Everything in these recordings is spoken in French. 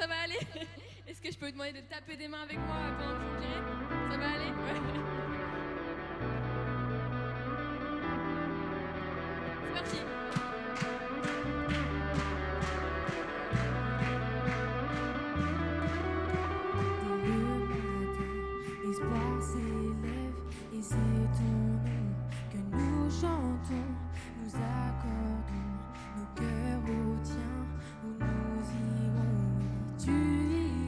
Ça va aller? Est-ce que je peux vous demander de taper des mains avec moi pendant que je vous le dirai? Ça va aller? Ouais. C'est parti. L'espoir s'élève et c'est ton nom que nous chantons, nous accordons nos cœurs au tien, où nous irons, oui, tu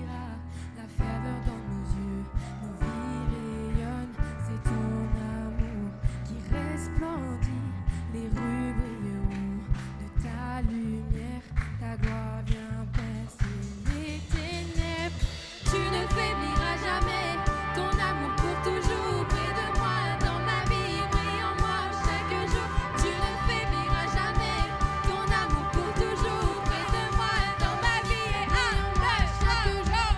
iras, la ferveur dans nos yeux, nos vies rayonnent, c'est ton amour qui resplendit, les rues brilleront de ta lumière, ta gloire vient percer les ténèbres, tu ne faibliras jamais. Ton amour pour toujours près de moi, dans ma vie, brille en moi chaque jour. Tu ne faibliras jamais. Ton amour pour toujours près de moi, dans ma vie et en moi chaque jour.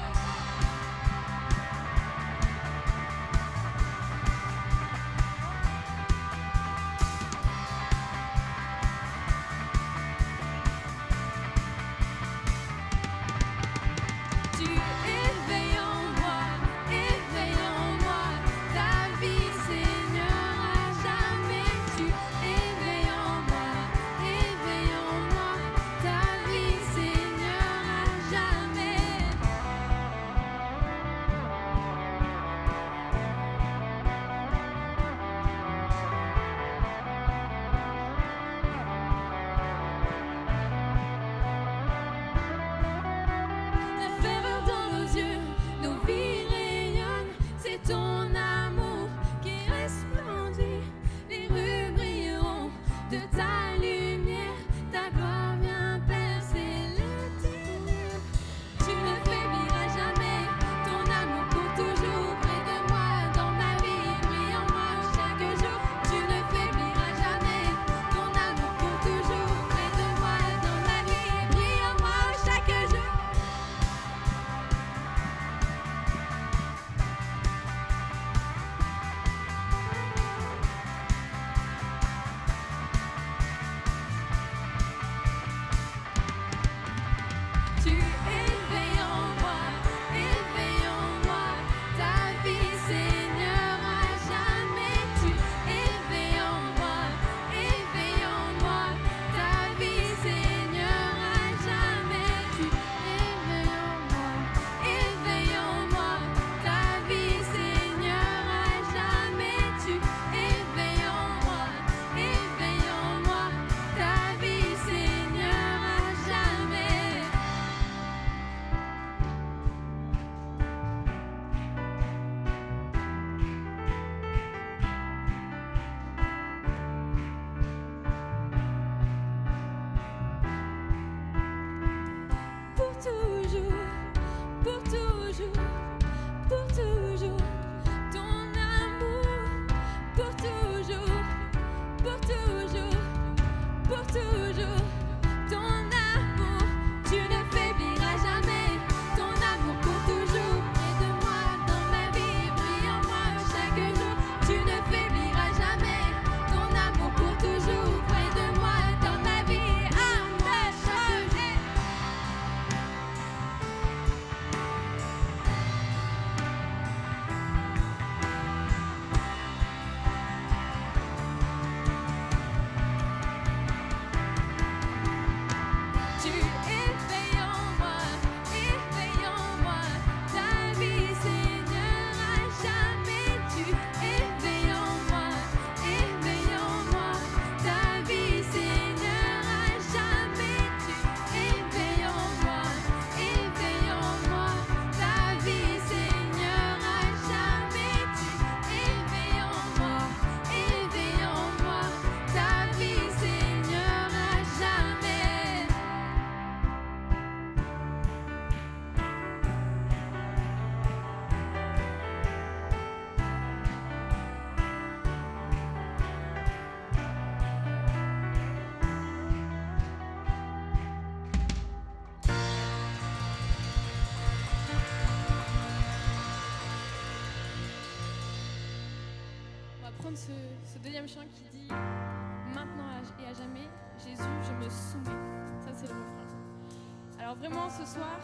Tu éveilles en moi, éveille en moi ta vie, Seigneur, à jamais. Tu éveilles en moi ta vie, Seigneur, à jamais. La ferveur dans nos yeux, nos vies rayonnent, c'est ton amour qui resplendit, les rues brilleront de ta lumière, ta gloire vient percer les ténèbres. Tu ne faibliras jamais, ton amour pour toujours près de moi, dans ma vie, brille en moi chaque jour. Tu ne faibliras jamais, ton amour pour toujours près de moi, dans ma vie, brille en moi chaque jour. Tu éveilles en moi ta vie, Seigneur, à jamais. Tu éveilles en moi ta vie, Seigneur, à jamais. Tu éveilles en moi ta vie, Seigneur, à jamais. Tu éveilles en moi ta vie, Seigneur, à jamais. Pour toujours, pour toujours, pour toujours, ton amour, pour toujours, pour toujours, pour toujours, ton amour, tu ne faibliras jamais, ton amour pour toujours, près de moi, dans ma vie, brille en moi chaque jour, tu ne faibliras jamais, ton amour pour toujours, près de moi, dans ma vie, en moi chaque jour. Tu éveilles en moi ta vie, Seigneur, à jamais. Tu éveilles en moi ta vie, Seigneur, à jamais. Tu éveilles en moi ta vie, Seigneur, à jamais. Tu éveilles en moi ta vie, Seigneur, à jamais. On va prendre ce deuxième chant qui dit maintenant et à jamais, Jésus, je me soumets. Ça, c'est le refrain. Alors Alors vraiment ce soir,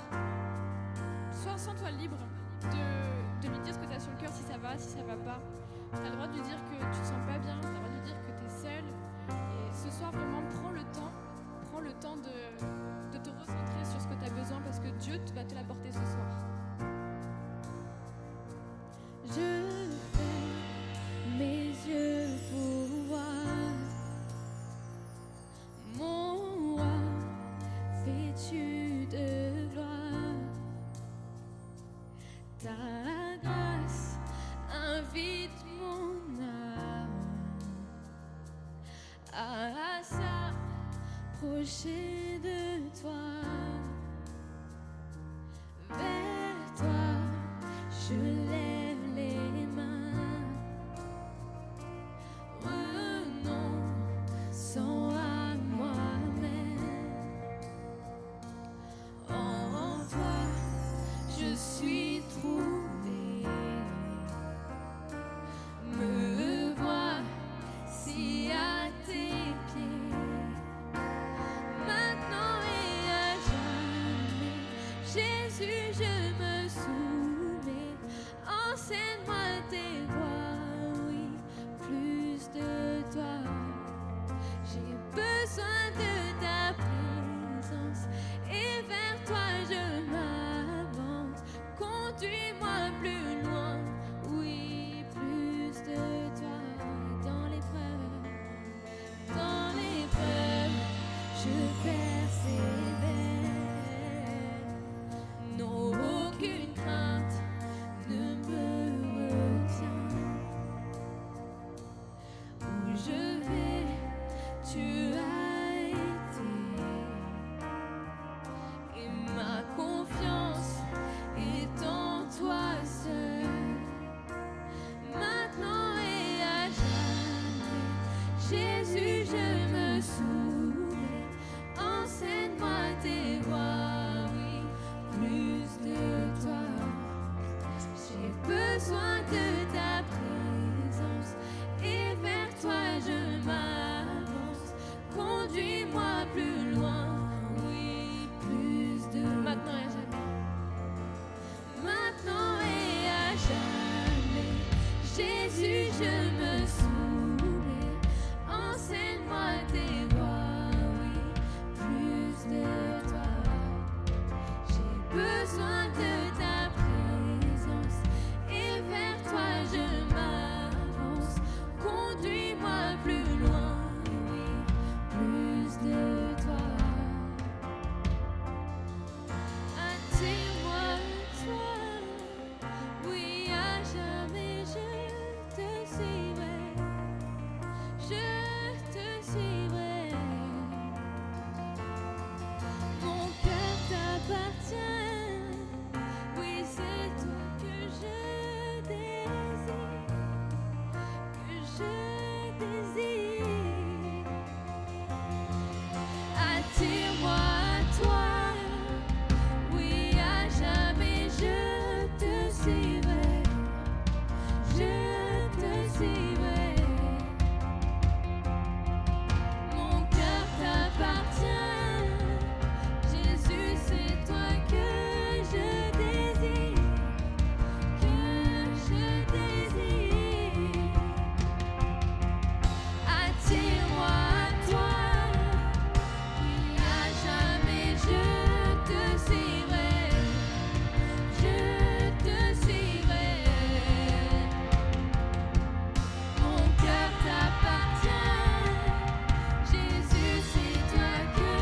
sens-toi libre de lui dire ce que tu as sur le cœur, si ça va pas. Tu as le droit de lui dire que tu te sens pas bien, tu as le droit de lui dire que tu es seul. Et ce soir vraiment prends le temps de te recentrer sur ce que tu as besoin parce que Dieu va te l'apporter ce soir. Je ferme mes yeux pour voir mon roi vêtu de gloire. Ta grâce invite mon âme à s'approcher de toi. Vers toi, je lève les mains, renonçant à moi-même. En toi, je suis trouvé. Me voici à tes pieds. Maintenant et à jamais, Jésus, je me soumets. Enseigne-moi tes voies, oui, plus de toi. J'ai besoin de ta présence et vers toi je m'avance. Conduis-moi plus loin, oui, plus de toi. Dans l'épreuve, je persévère. Non, aucune crainte ne me retient. Où je vais, tu as été. Et ma confiance est en toi seul. Maintenant et à jamais, Jésus, je me soumets. Enseigne-moi tes voies, oui, plus de toi. J'ai besoin de ta présence et vers toi je m'avance. Conduis-moi plus loin, oui, plus de maintenant et à jamais. Maintenant et à jamais, Jésus, je me soumets. Enseigne-moi tes voies, oui, plus de toi. J'ai besoin de ta présence et vers toi je m'avance. Conduis-moi plus loin, oui, plus de toi. Attire-moi toi, oui, à jamais je te suivrai. Je te suivrai. Mon cœur t'appartient. Oui, c'est toi que je désire. Que je désire. Attire-moi à toi. Oui, à jamais je te suivrai. Je te suivrai. Mon cœur t'appartient. Jésus, c'est toi que je désire. Que je désire. Attire-moi à toi. Oui, à jamais je te suivrai. Je te suivrai. Mon cœur t'appartient. Jésus, c'est toi que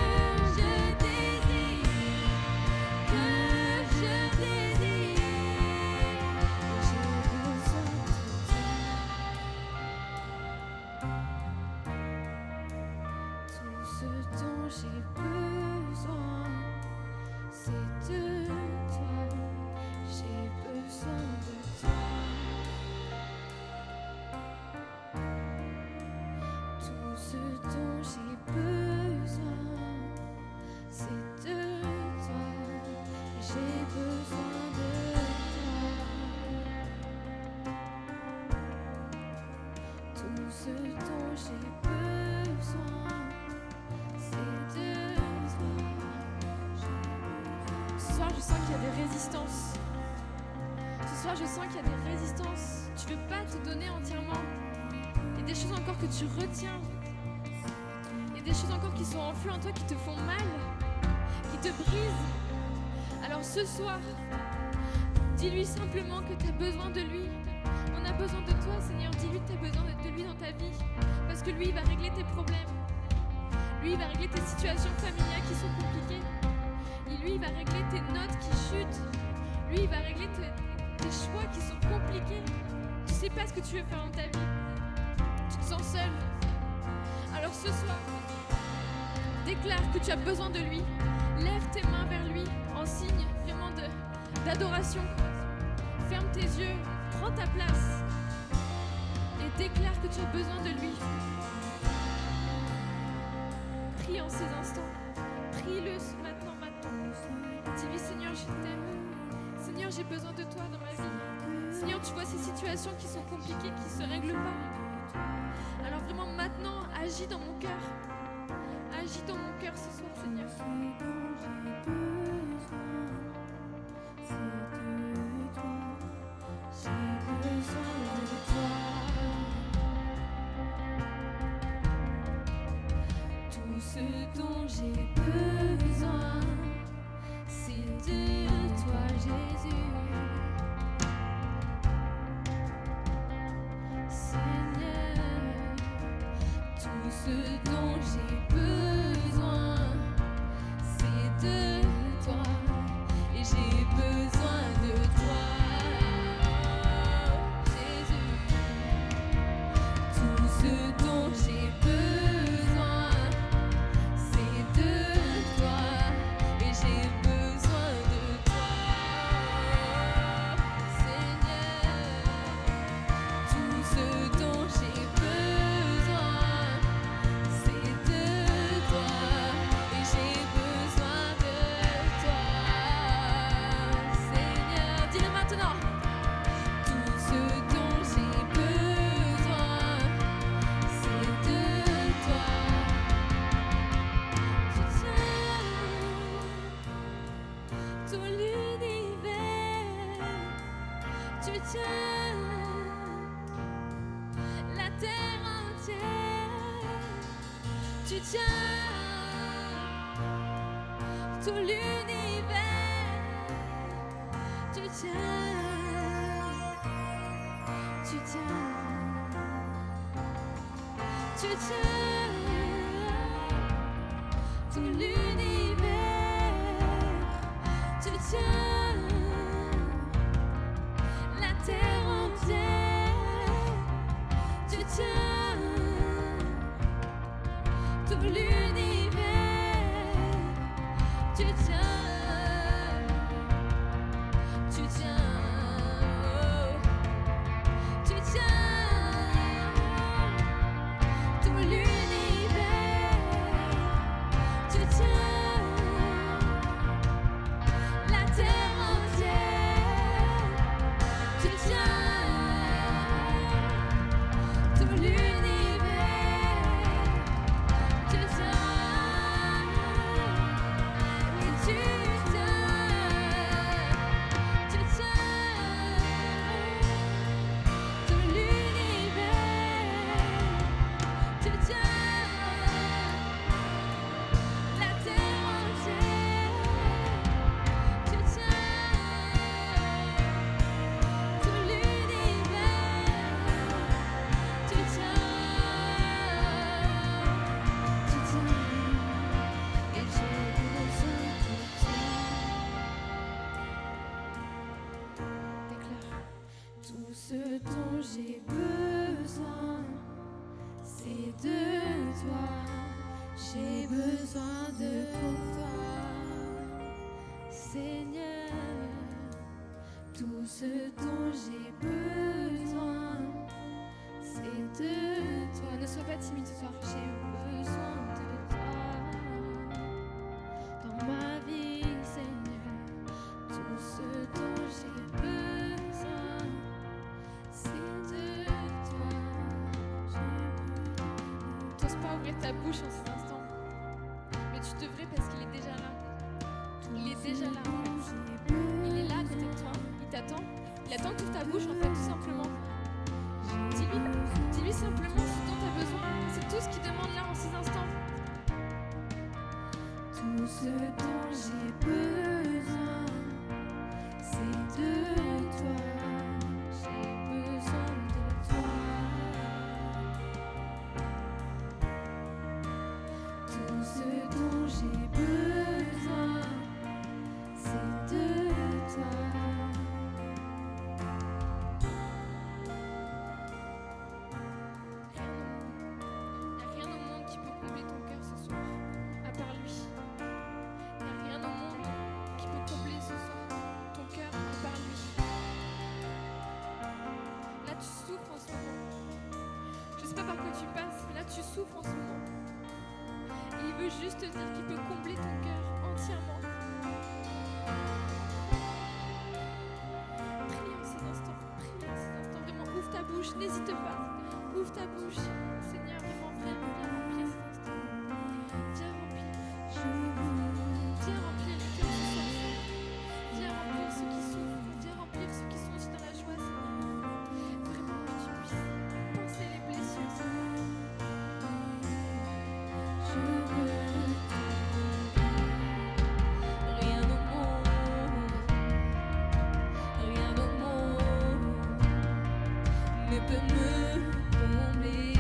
je désire. Que je désire. J'ai besoin de toi. Tout ce dont j'ai besoin, c'est de toi. J'ai besoin de toi. Tout ce dont j'ai besoin, c'est de toi. J'ai besoin de toi. Tout ce dont j'ai besoin, c'est de toi. J'ai je sens qu'il y a des résistances. Ce soir, je sens qu'il y a des résistances. Tu veux pas te donner entièrement. Il y a des choses encore que tu retiens. Il y a des choses encore qui sont enfouies en toi, qui te font mal, qui te brisent. Alors ce soir, dis-lui simplement que tu as besoin de lui. On a besoin de toi, Seigneur. Dis-lui que tu as besoin de lui dans ta vie. Parce que lui, il va régler tes problèmes. Lui, il va régler tes situations familiales qui sont compliquées. Et lui, il va régler tes notes qui chutent. Lui, il va régler tes choix qui sont compliqués. Tu sais pas ce que tu veux faire dans ta vie. Tu te sens seul. Alors ce soir, déclare que tu as besoin de lui. Lève tes mains vers lui en signe vraiment d'adoration. Ferme tes yeux, prends ta place et déclare que tu as besoin de lui. Prie en ces instants. Prie-le maintenant. Dis-lui, Seigneur, je t'aime. Seigneur, j'ai besoin de toi dans ma vie. Seigneur, tu vois ces situations qui sont compliquées, qui ne se règlent pas. Alors vraiment maintenant, agis dans mon cœur. Agis dans mon cœur ce soir, Seigneur. Tout ce dont j'ai besoin, c'est de toi, Jésus. Seigneur, tout ce dont j'ai besoin, c'est de toi, et j'ai besoin de toi, Jésus. Tout ce dont j'ai besoin, c'est de toi, et j'ai besoin de toi, Seigneur. Tout ce dont j'ai besoin, c'est de toi, et j'ai besoin de toi, Seigneur. Dis-le maintenant. Tout ce dont j'ai besoin, c'est de toi. Tu tiens tout l'univers, tu tiens la terre entière, tu tiens tout l'univers, tu tiens tout l'univers, tu tiens la terre entière, tu tiens tout l'univers, tu tiens, tu tiens, oh, tu tiens tout l'univers, tu tiens la terre entière, tu tiens tout l'univers, tu tiens, et tu tiens tout l'univers, tu tiens la terre entière, tu tiens tout l'univers, tu tiens, et j'ai besoin de toi. Déclare. Tout ce dont j'ai besoin, c'est de toi. J'ai besoin de toi, Seigneur. Tout ce dont j'ai besoin, c'est de toi. Ne sois pas timide ce soir. J'ai besoin de toi dans ma vie, Seigneur. Tout ce dont j'ai besoin, c'est de toi. T'oses pas ouvrir ta bouche en cet instant. Mais tu devrais parce qu'il est déjà là. Il est déjà là en fait. Il est là à côté de toi, il t'attend. Il attend que tu ouvres ta bouche en fait, tout simplement. Dis-lui simplement ce dont tu as besoin. C'est tout ce qu'il demande là en ces instants. Tout ce dont j'ai besoin, c'est de toi. J'ai besoin de toi. Tout ce dont j'ai besoin, c'est de toi. Rien au monde qui peut combler ton cœur ce soir, à part lui. Il n'y a rien au monde qui peut combler ce soir ton cœur, à part lui. Là, tu souffres en ce moment. Je ne sais pas par quoi tu passes, mais là, tu souffres en ce moment. Et il veut juste te dire qu'il peut combler ton cœur entièrement. Prie en ces instants, vraiment, ouvre ta bouche, n'hésite pas. Ouvre ta bouche, Seigneur, vraiment, viens remplir cet instant. Viens remplir le cœur ce soir. Viens remplir ceux qui souffrent. Viens remplir ceux qui sont aussi dans la joie, Seigneur. Vraiment que tu puisses penser les blessures, Seigneur. Je veux rien au monde ne peut me combler.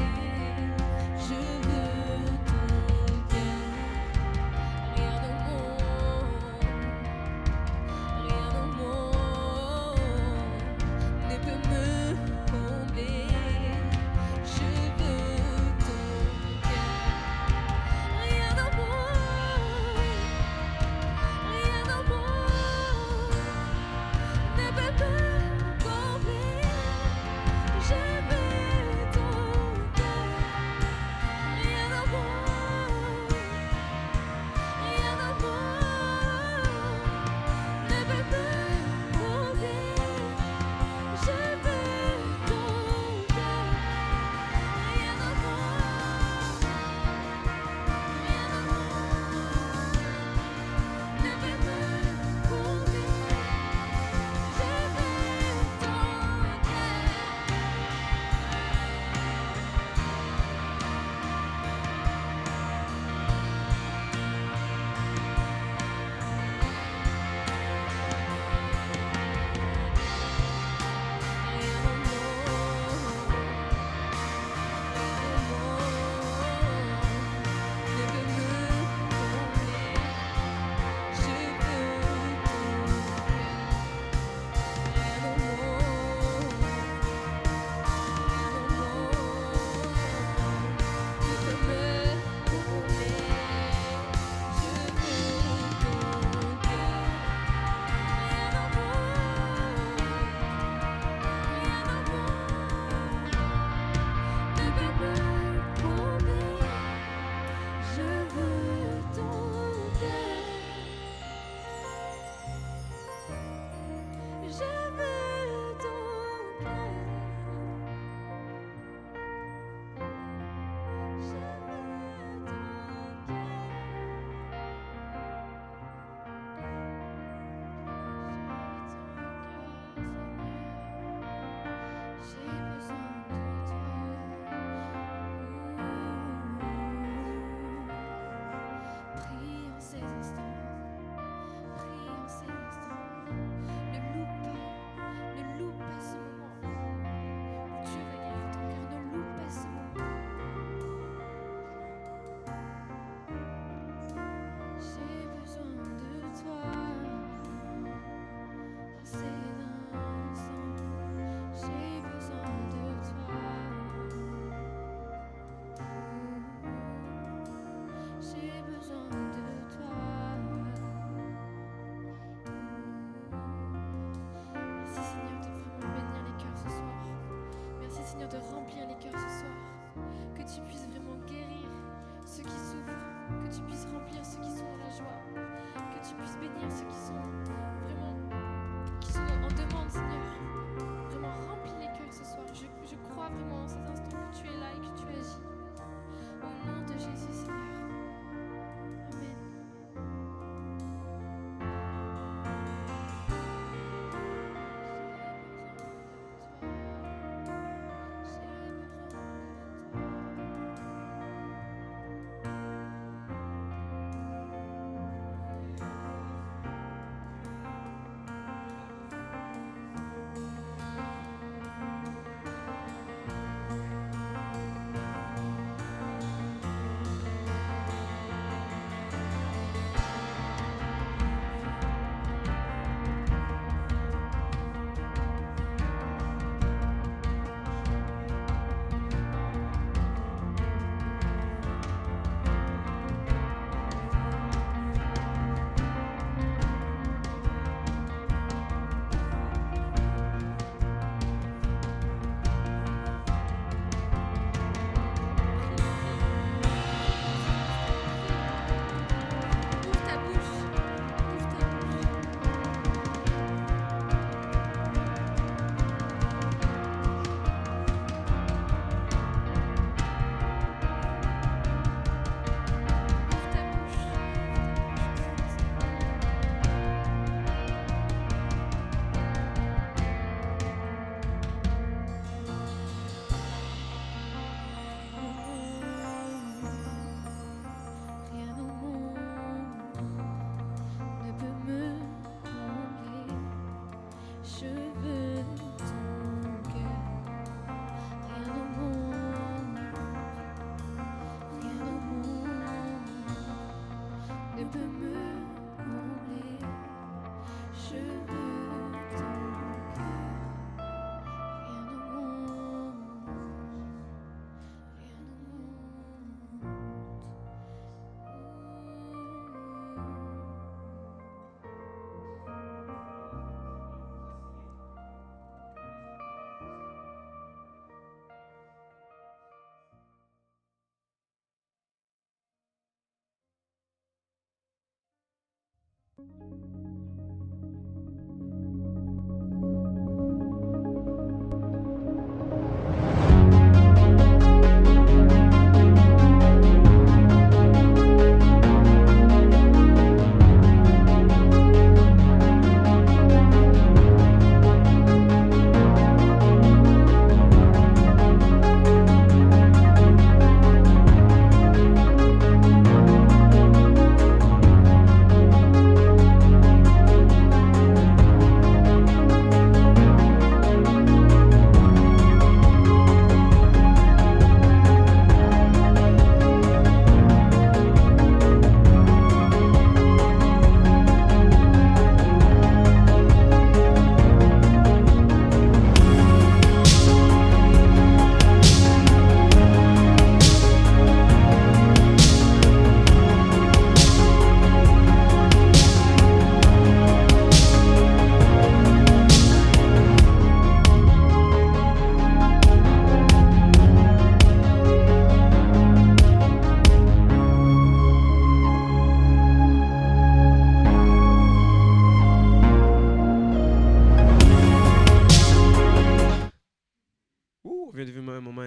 On vient de vivre un moment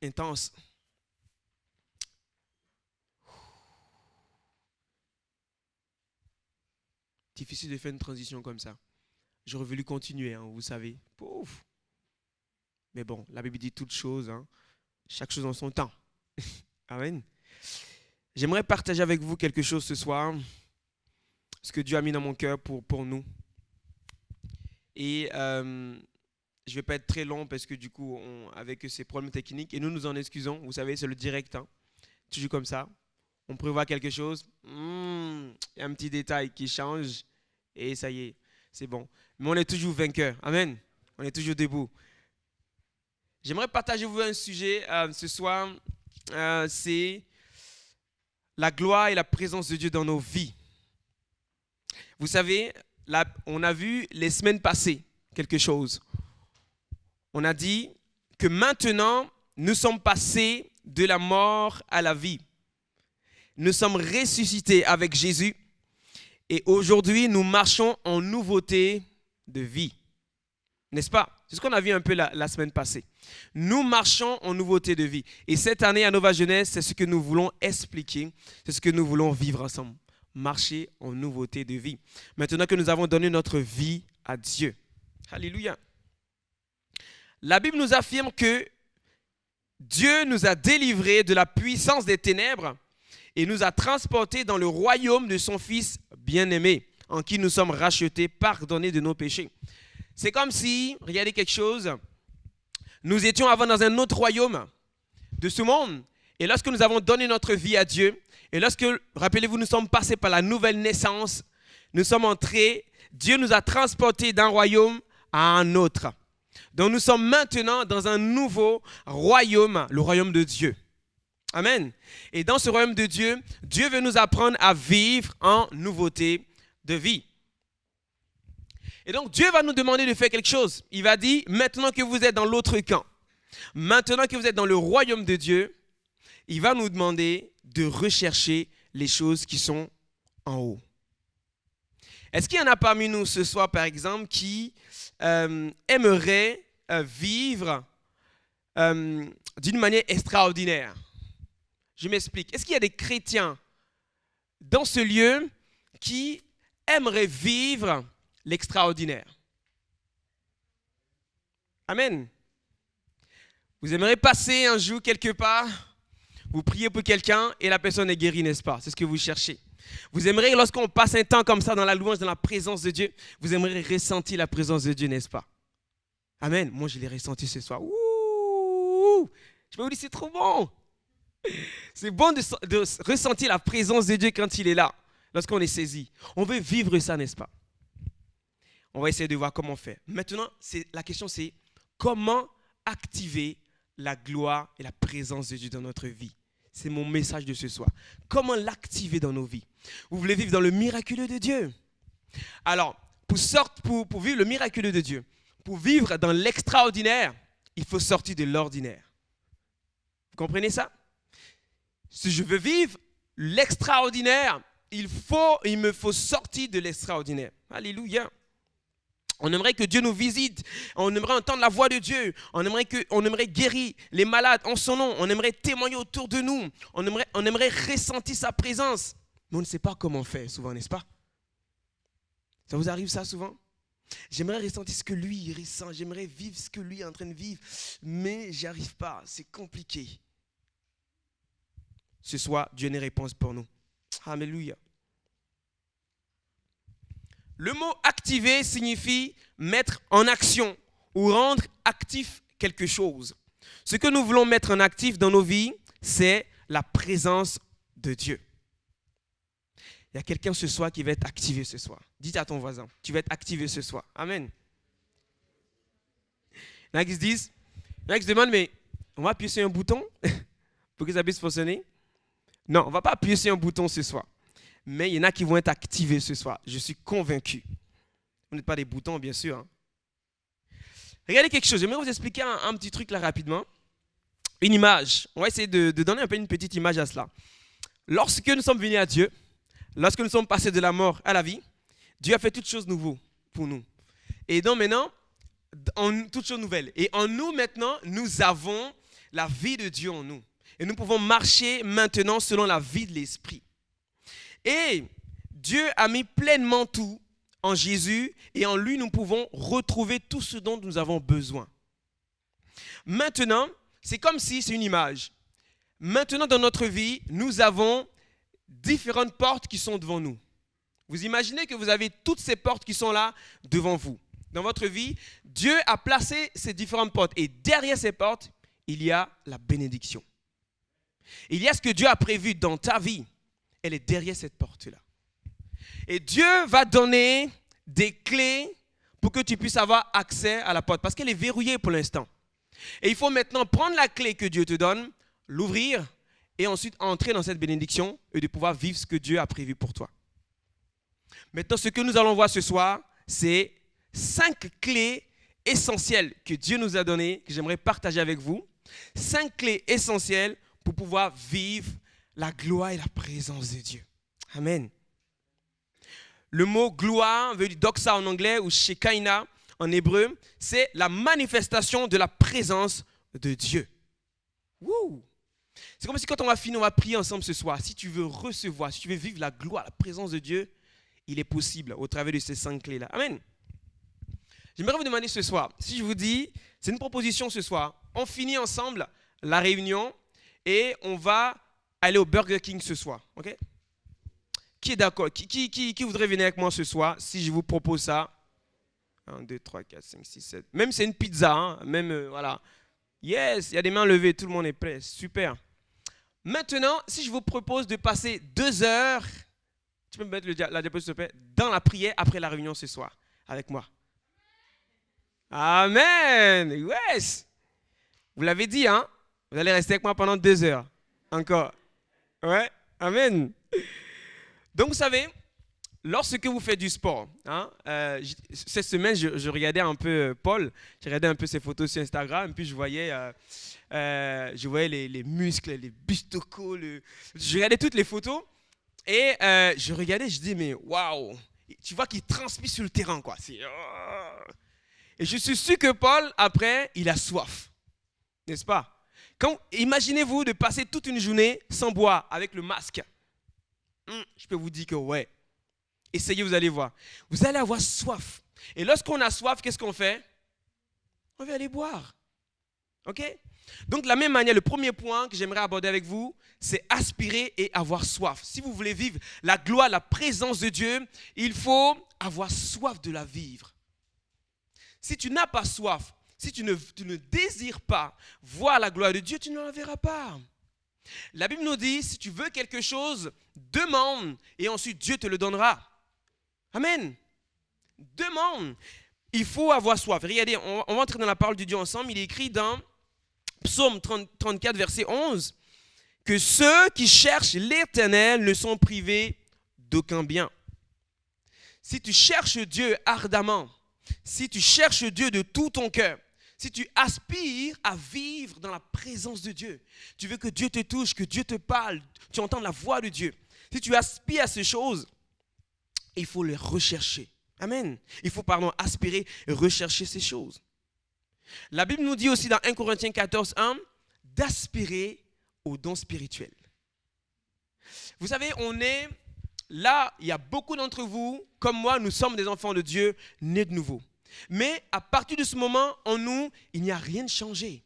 intense. Difficile de faire une transition comme ça. J'aurais voulu continuer, hein, vous savez. Pouf. Mais bon, la Bible dit toutes choses, hein, chaque chose en son temps. Amen. J'aimerais partager avec vous quelque chose ce soir, ce que Dieu a mis dans mon cœur pour nous. Et je ne vais pas être très long parce que du coup, avec ces problèmes techniques, et nous nous en excusons, vous savez, c'est le direct, hein, toujours comme ça. On prévoit quelque chose, il y a un petit détail qui change et ça y est, c'est bon. Mais on est toujours vainqueur, amen, on est toujours debout. J'aimerais partager avec vous un sujet ce soir, c'est la gloire et la présence de Dieu dans nos vies. Vous savez, on a vu les semaines passées quelque chose. On a dit que maintenant, nous sommes passés de la mort à la vie. Nous sommes ressuscités avec Jésus et aujourd'hui, nous marchons en nouveauté de vie. N'est-ce pas? C'est ce qu'on a vu un peu la semaine passée. Nous marchons en nouveauté de vie. Et cette année à Nova Jeunesse, c'est ce que nous voulons expliquer. C'est ce que nous voulons vivre ensemble. Marcher en nouveauté de vie. Maintenant que nous avons donné notre vie à Dieu. Alléluia. La Bible nous affirme que Dieu nous a délivrés de la puissance des ténèbres et nous a transportés dans le royaume de son Fils bien-aimé, en qui nous sommes rachetés, pardonnés de nos péchés. C'est comme si, regardez quelque chose, nous étions avant dans un autre royaume de ce monde. Et lorsque nous avons donné notre vie à Dieu, et lorsque, rappelez-vous, nous sommes passés par la nouvelle naissance, nous sommes entrés, Dieu nous a transportés d'un royaume à un autre. Donc nous sommes maintenant dans un nouveau royaume, le royaume de Dieu. Amen. Et dans ce royaume de Dieu, Dieu veut nous apprendre à vivre en nouveauté de vie. Et donc Dieu va nous demander de faire quelque chose. Il va dire, maintenant que vous êtes dans l'autre camp, maintenant que vous êtes dans le royaume de Dieu, il va nous demander de rechercher les choses qui sont en haut. Est-ce qu'il y en a parmi nous ce soir, par exemple, qui aimerait vivre d'une manière extraordinaire? Je m'explique. Est-ce qu'il y a des chrétiens dans ce lieu qui aimeraient vivre l'extraordinaire? Amen. Vous aimeriez passer un jour quelque part, vous priez pour quelqu'un et la personne est guérie, n'est-ce pas? C'est ce que vous cherchez. Vous aimeriez, lorsqu'on passe un temps comme ça dans la louange, dans la présence de Dieu, vous aimeriez ressentir la présence de Dieu, n'est-ce pas? Amen. Moi, je l'ai ressenti ce soir. Ouh! Je peux vous dire, c'est trop bon. C'est bon de ressentir la présence de Dieu quand il est là, lorsqu'on est saisi. On veut vivre ça, n'est-ce pas? On va essayer de voir comment faire. Maintenant, la question c'est comment activer la gloire et la présence de Dieu dans notre vie. C'est mon message de ce soir. Comment l'activer dans nos vies? Vous voulez vivre dans le miraculeux de Dieu? Alors, pour vivre le miraculeux de Dieu, pour vivre dans l'extraordinaire, il faut sortir de l'ordinaire. Vous comprenez ça? Si je veux vivre l'extraordinaire, il me faut sortir de l'extraordinaire. Alléluia. On aimerait que Dieu nous visite. On aimerait entendre la voix de Dieu. On aimerait guérir les malades en son nom. On aimerait témoigner autour de nous. On aimerait ressentir sa présence. Mais on ne sait pas comment faire souvent, n'est-ce pas? Ça vous arrive ça souvent? J'aimerais ressentir ce que lui il ressent. J'aimerais vivre ce que lui est en train de vivre. Mais j'y arrive pas. C'est compliqué. Ce soir, Dieu a une réponse pour nous. Alléluia. Le mot activer signifie mettre en action ou rendre actif quelque chose. Ce que nous voulons mettre en actif dans nos vies, c'est la présence de Dieu. Il y a quelqu'un ce soir qui va être activé ce soir. Dites à ton voisin, tu vas être activé ce soir. Amen. Il y en a qui se disent, il y en a qui se demandent, mais on va appuyer sur un bouton pour que ça puisse fonctionner? Non, on ne va pas appuyer sur un bouton ce soir. Mais il y en a qui vont être activés ce soir. Je suis convaincu. Vous n'êtes pas des boutons, bien sûr. Hein. Regardez quelque chose. J'aimerais vous expliquer un petit truc là rapidement. Une image. On va essayer de donner un peu une petite image à cela. Lorsque nous sommes venus à Dieu, lorsque nous sommes passés de la mort à la vie, Dieu a fait toutes choses nouvelles pour nous. Et donc maintenant, toutes choses nouvelles. Et en nous maintenant, nous avons la vie de Dieu en nous. Et nous pouvons marcher maintenant selon la vie de l'Esprit. Et Dieu a mis pleinement tout en Jésus et en lui, nous pouvons retrouver tout ce dont nous avons besoin. Maintenant, c'est comme si c'est une image. Maintenant, dans notre vie, nous avons différentes portes qui sont devant nous. Vous imaginez que vous avez toutes ces portes qui sont là devant vous. Dans votre vie, Dieu a placé ces différentes portes et derrière ces portes, il y a la bénédiction. Il y a ce que Dieu a prévu dans ta vie. Elle est derrière cette porte-là. Et Dieu va donner des clés pour que tu puisses avoir accès à la porte. Parce qu'elle est verrouillée pour l'instant. Et il faut maintenant prendre la clé que Dieu te donne, l'ouvrir et ensuite entrer dans cette bénédiction et de pouvoir vivre ce que Dieu a prévu pour toi. Maintenant, ce que nous allons voir ce soir, c'est 5 clés essentielles que Dieu nous a données, que j'aimerais partager avec vous. 5 clés essentielles pour pouvoir vivre la gloire et la présence de Dieu. Amen. Le mot gloire veut dire doxa en anglais ou shekinah en hébreu. C'est la manifestation de la présence de Dieu. Wouh! C'est comme si quand on va finir, on va prier ensemble ce soir. Si tu veux recevoir, si tu veux vivre la gloire, la présence de Dieu, il est possible au travers de ces 5 clés-là. Amen. J'aimerais vous demander ce soir, si je vous dis, c'est une proposition ce soir, on finit ensemble la réunion et on va aller au Burger King ce soir, ok? Qui est d'accord? Qui voudrait venir avec moi ce soir si je vous propose ça? 1, 2, 3, 4, 5, 6, 7. Même c'est une pizza, hein? Même, voilà. Yes, il y a des mains levées, tout le monde est prêt. Super. Maintenant, si je vous propose de passer 2 heures, tu peux me mettre la diapositive s'il te plaît, dans la prière après la réunion ce soir, avec moi. Amen. Yes. Vous l'avez dit, hein? Vous allez rester avec moi pendant 2 heures. Encore. Ouais. Amen. Donc, vous savez, lorsque vous faites du sport, hein, cette semaine, je regardais un peu Paul, j'ai regardé un peu ses photos sur Instagram, et puis je voyais les muscles, les bustocos, je regardais toutes les photos, et je regardais, je dis, mais waouh, tu vois qu'il transpire sur le terrain, quoi. Et je suis sûr que Paul, après, il a soif, n'est-ce pas? Imaginez-vous de passer toute une journée sans boire, avec le masque. Je peux vous dire que ouais. Essayez, vous allez voir. Vous allez avoir soif. Et lorsqu'on a soif, qu'est-ce qu'on fait? On va aller boire. OK? Donc, de la même manière, le premier point que j'aimerais aborder avec vous, c'est aspirer et avoir soif. Si vous voulez vivre la gloire, la présence de Dieu, il faut avoir soif de la vivre. Si tu n'as pas soif, si tu ne désires pas voir la gloire de Dieu, tu ne la verras pas. La Bible nous dit, si tu veux quelque chose, demande et ensuite Dieu te le donnera. Amen. Demande. Il faut avoir soif. Regardez, on va entrer dans la parole de Dieu ensemble. Il est écrit dans Psaume 34, verset 11, que ceux qui cherchent l'Éternel ne sont privés d'aucun bien. Si tu cherches Dieu ardemment, si tu cherches Dieu de tout ton cœur, si tu aspires à vivre dans la présence de Dieu, tu veux que Dieu te touche, que Dieu te parle, tu entends la voix de Dieu. si tu aspires à ces choses, il faut les rechercher. Amen. Il faut, aspirer et rechercher ces choses. La Bible nous dit aussi dans 1 Corinthiens 14, 1, d'aspirer aux dons spirituels. Vous savez, on est là, il y a beaucoup d'entre vous, comme moi, nous sommes des enfants de Dieu, nés de nouveau. Mais à partir de ce moment, en nous, il n'y a rien de changé.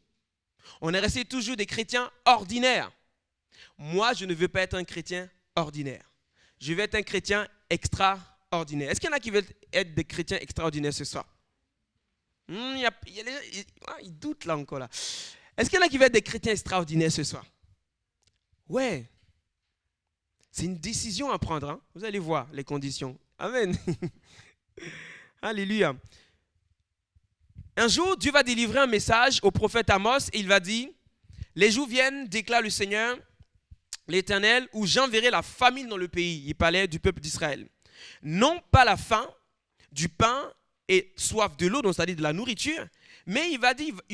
On est resté toujours des chrétiens ordinaires. Moi, je ne veux pas être un chrétien ordinaire. Je veux être un chrétien extraordinaire. Est-ce qu'il y en a qui veulent être des chrétiens extraordinaires ce soir? Il doute là encore. Là. Est-ce qu'il y en a qui veulent être des chrétiens extraordinaires ce soir? Ouais. C'est une décision à prendre. Hein? Vous allez voir les conditions. Amen. Alléluia. Un jour, Dieu va délivrer un message au prophète Amos et il va dire, les jours viennent, déclare le Seigneur, l'Éternel, où j'enverrai la famine dans le pays. Il parlait du peuple d'Israël. Non pas la faim, du pain et soif de l'eau, donc c'est-à-dire de la nourriture, mais il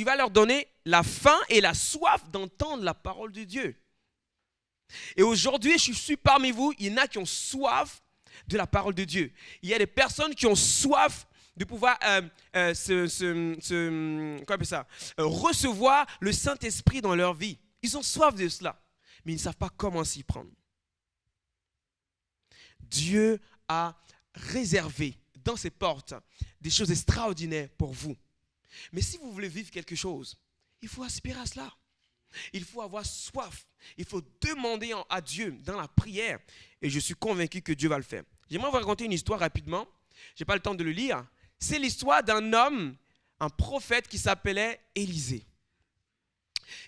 va leur donner la faim et la soif d'entendre la parole de Dieu. Et aujourd'hui, je suis parmi vous, il y en a qui ont soif de la parole de Dieu. Il y a des personnes qui ont soif de pouvoir recevoir le Saint-Esprit dans leur vie. Ils ont soif de cela, mais ils ne savent pas comment s'y prendre. Dieu a réservé dans ses portes des choses extraordinaires pour vous. Mais si vous voulez vivre quelque chose, il faut aspirer à cela. Il faut avoir soif. Il faut demander à Dieu dans la prière. Et je suis convaincu que Dieu va le faire. J'aimerais vous raconter une histoire rapidement. Je n'ai pas le temps de le lire. C'est l'histoire d'un homme, un prophète qui s'appelait Élisée.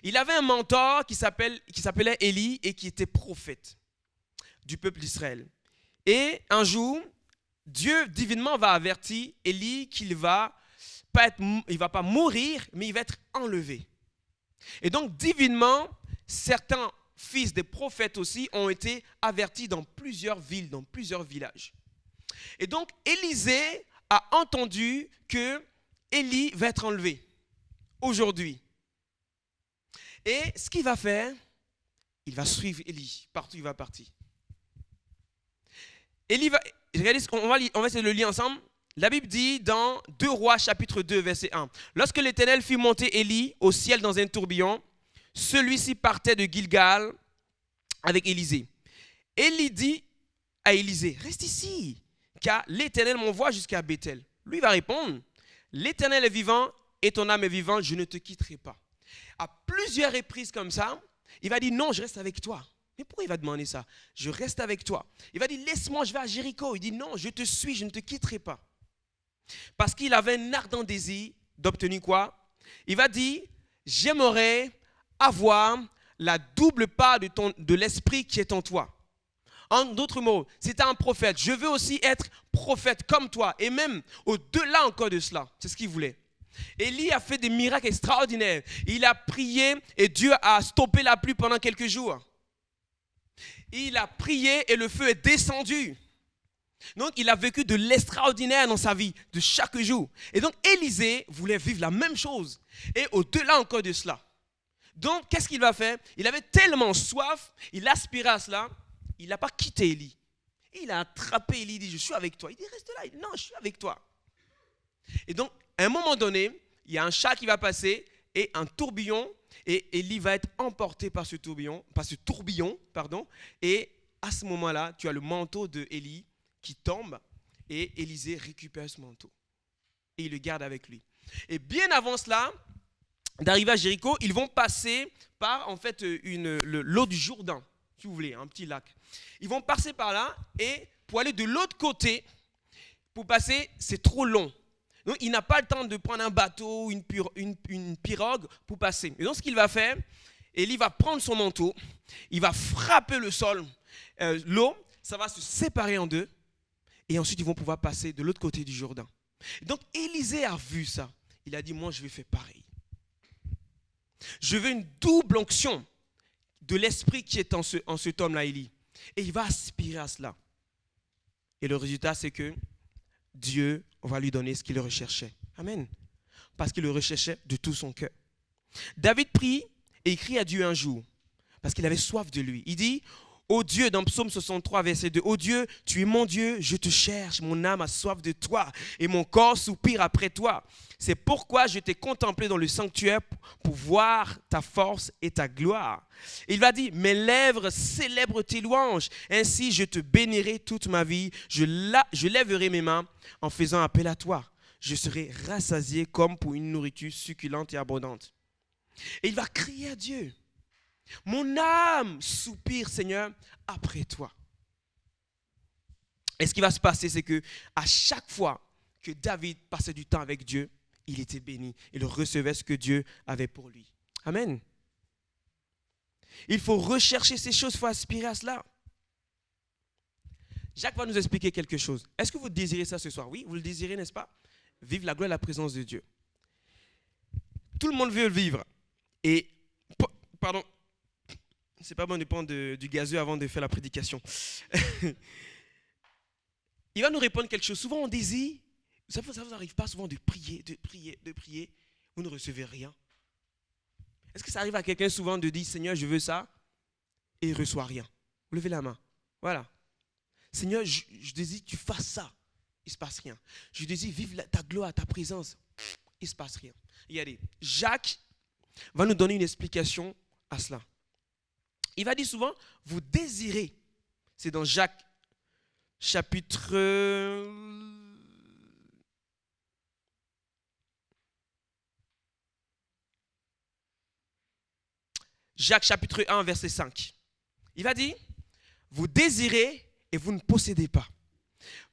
Il avait un mentor qui s'appelait Élie et qui était prophète du peuple d'Israël. Et un jour, Dieu divinement va avertir Élie qu'il va pas mourir, mais il va être enlevé. Et donc divinement, certains fils des prophètes aussi ont été avertis dans plusieurs villes, dans plusieurs villages. Et donc Élisée a entendu que Élie va être enlevé aujourd'hui. Et ce qu'il va faire, il va suivre Élie partout où il va partir. Élie va, regardez, on va essayer de le lire ensemble. La Bible dit dans 2 Rois chapitre 2 verset 1. Lorsque l'Éternel fit monter Élie au ciel dans un tourbillon, celui-ci partait de Gilgal avec Élisée. Élie dit à Élisée, reste ici, car l'Éternel m'envoie jusqu'à Bethel. Lui va répondre, l'Éternel est vivant et ton âme est vivante, je ne te quitterai pas. À plusieurs reprises comme ça, il va dire non, je reste avec toi. Mais pourquoi il va demander ça? Je reste avec toi. Il va dire laisse-moi, je vais à Jéricho. Il dit non, je te suis, je ne te quitterai pas. Parce qu'il avait un ardent désir d'obtenir quoi? Il va dire j'aimerais avoir la double part de l'esprit qui est en toi. En d'autres mots, c'est un prophète. Je veux aussi être prophète comme toi. Et même au-delà encore de cela. C'est ce qu'il voulait. Élie a fait des miracles extraordinaires. Il a prié et Dieu a stoppé la pluie pendant quelques jours. Il a prié et le feu est descendu. Donc il a vécu de l'extraordinaire dans sa vie, de chaque jour. Et donc Élisée voulait vivre la même chose. Et au-delà encore de cela. Donc qu'est-ce qu'il va faire? Il avait tellement soif, il aspirait à cela. Il n'a pas quitté Élie. Il a attrapé Élie, il dit, je suis avec toi. Il dit, reste là. Il dit, non, je suis avec toi. Et donc, à un moment donné, il y a un chat qui va passer et un tourbillon. Et Élie va être emporté par ce tourbillon. Et à ce moment-là, tu as le manteau de Élie qui tombe. Et Élisée récupère ce manteau. Et il le garde avec lui. Et bien avant cela, d'arriver à Jéricho, ils vont passer par en fait l'eau du Jourdain. Si vous voulez, un petit lac. Ils vont passer par là et pour aller de l'autre côté, pour passer, c'est trop long. Donc, il n'a pas le temps de prendre un bateau, une pirogue pour passer. Et donc, ce qu'il va faire, Élie va prendre son manteau, il va frapper le sol, l'eau, ça va se séparer en deux et ensuite, ils vont pouvoir passer de l'autre côté du Jourdain. Et donc, Élisée a vu ça. Il a dit, moi, je vais faire pareil. Je veux une double onction de l'esprit qui est en cet homme-là, Élie. Et il va aspirer à cela. Et le résultat, c'est que Dieu va lui donner ce qu'il recherchait. Amen. Parce qu'il le recherchait de tout son cœur. David prie et il crie à Dieu un jour, parce qu'il avait soif de lui. Il dit, Ô Dieu, dans Psaume 63, verset 2, ô Dieu, tu es mon Dieu, je te cherche, mon âme a soif de toi et mon corps soupire après toi. C'est pourquoi je t'ai contemplé dans le sanctuaire pour voir ta force et ta gloire. Il va dire, mes lèvres célèbrent tes louanges, ainsi je te bénirai toute ma vie, je lèverai mes mains en faisant appel à toi. Je serai rassasié comme pour une nourriture succulente et abondante. Et il va crier à Dieu. Mon âme soupire, Seigneur, après toi. Et ce qui va se passer, c'est que à chaque fois que David passait du temps avec Dieu, il était béni. Il recevait ce que Dieu avait pour lui. Amen. Il faut rechercher ces choses, il faut aspirer à cela. Jacques va nous expliquer quelque chose. Est-ce que vous désirez ça ce soir? Oui, vous le désirez, n'est-ce pas? Vivre la gloire et la présence de Dieu. Tout le monde veut le vivre. Et, pardon, c'est pas bon de prendre du gazeux avant de faire la prédication. Il va nous répondre quelque chose. Souvent on désire, ça vous n'arrive pas souvent de prier, vous ne recevez rien. Est-ce que ça arrive à quelqu'un souvent de dire, Seigneur, je veux ça, et il ne reçoit rien? Levez la main. Voilà. Seigneur, je désire que tu fasses ça. Il ne se passe rien. Je désire vivre ta gloire, ta présence. Il ne se passe rien. Regardez, Jacques va nous donner une explication à cela. Il va dire souvent, vous désirez. C'est dans Jacques chapitre... Jacques chapitre 1, verset 5. Il va dire, vous désirez et vous ne possédez pas.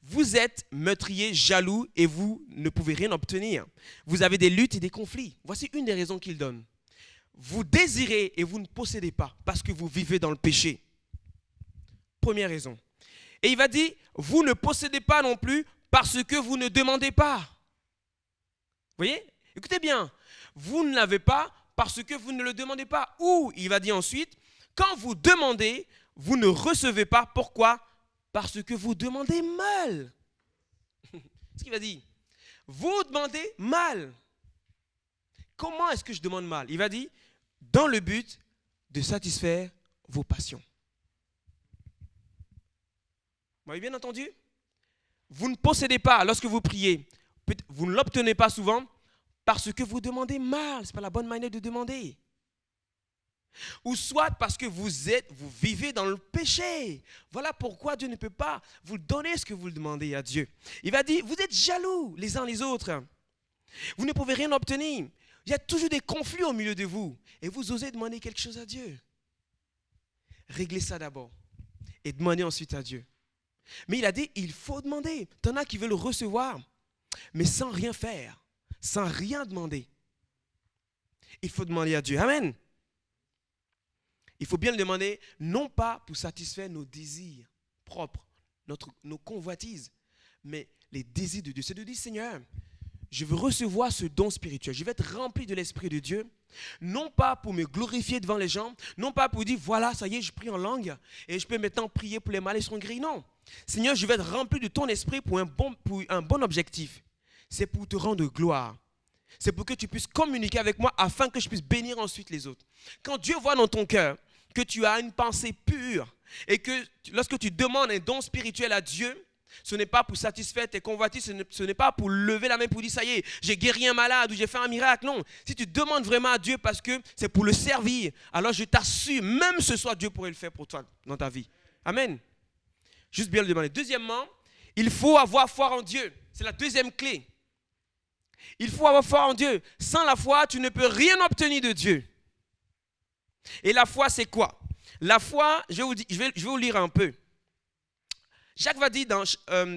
Vous êtes meurtrier, jaloux et vous ne pouvez rien obtenir. Vous avez des luttes et des conflits. Voici une des raisons qu'il donne. Vous désirez et vous ne possédez pas parce que vous vivez dans le péché. Première raison. Et il va dire, vous ne possédez pas non plus parce que vous ne demandez pas. Vous voyez? Écoutez bien. Vous ne l'avez pas parce que vous ne le demandez pas. Ou, il va dire ensuite, quand vous demandez, vous ne recevez pas. Pourquoi? Parce que vous demandez mal. Ce qu'il va dire. Vous demandez mal. Comment est-ce que je demande mal? Il va dire, dans le but de satisfaire vos passions. Vous m'avez bien entendu? Vous ne possédez pas lorsque vous priez. Vous ne l'obtenez pas souvent parce que vous demandez mal. Ce n'est pas la bonne manière de demander. Ou soit parce que vous vivez dans le péché. Voilà pourquoi Dieu ne peut pas vous donner ce que vous demandez à Dieu. Il va dire, vous êtes jaloux les uns les autres. Vous ne pouvez rien obtenir. Il y a toujours des conflits au milieu de vous. Et vous osez demander quelque chose à Dieu. Réglez ça d'abord. Et demandez ensuite à Dieu. Mais il a dit, il faut demander. T'en as qui veulent le recevoir, mais sans rien faire, sans rien demander. Il faut demander à Dieu. Amen. Il faut bien le demander, non pas pour satisfaire nos désirs propres, nos convoitises, mais les désirs de Dieu. C'est de dire, Seigneur, je veux recevoir ce don spirituel. Je vais être rempli de l'Esprit de Dieu. Non pas pour me glorifier devant les gens. Non pas pour dire, voilà, ça y est, je prie en langue. Et je peux maintenant prier pour les malades seront guéris. Non. Seigneur, je vais être rempli de ton esprit pour un bon objectif. C'est pour te rendre gloire. C'est pour que tu puisses communiquer avec moi afin que je puisse bénir ensuite les autres. Quand Dieu voit dans ton cœur que tu as une pensée pure et que lorsque tu demandes un don spirituel à Dieu, ce n'est pas pour satisfaire tes convoitises, ce n'est pas pour lever la main pour dire ça y est, j'ai guéri un malade ou j'ai fait un miracle. Non, si tu demandes vraiment à Dieu parce que c'est pour le servir, alors je t'assure, même ce soir, Dieu pourrait le faire pour toi dans ta vie. Amen. Juste bien le demander. Deuxièmement, il faut avoir foi en Dieu. C'est la deuxième clé. Il faut avoir foi en Dieu. Sans la foi, tu ne peux rien obtenir de Dieu. Et la foi, c'est quoi? La foi, je vais vous lire un peu. Jacques va dire dans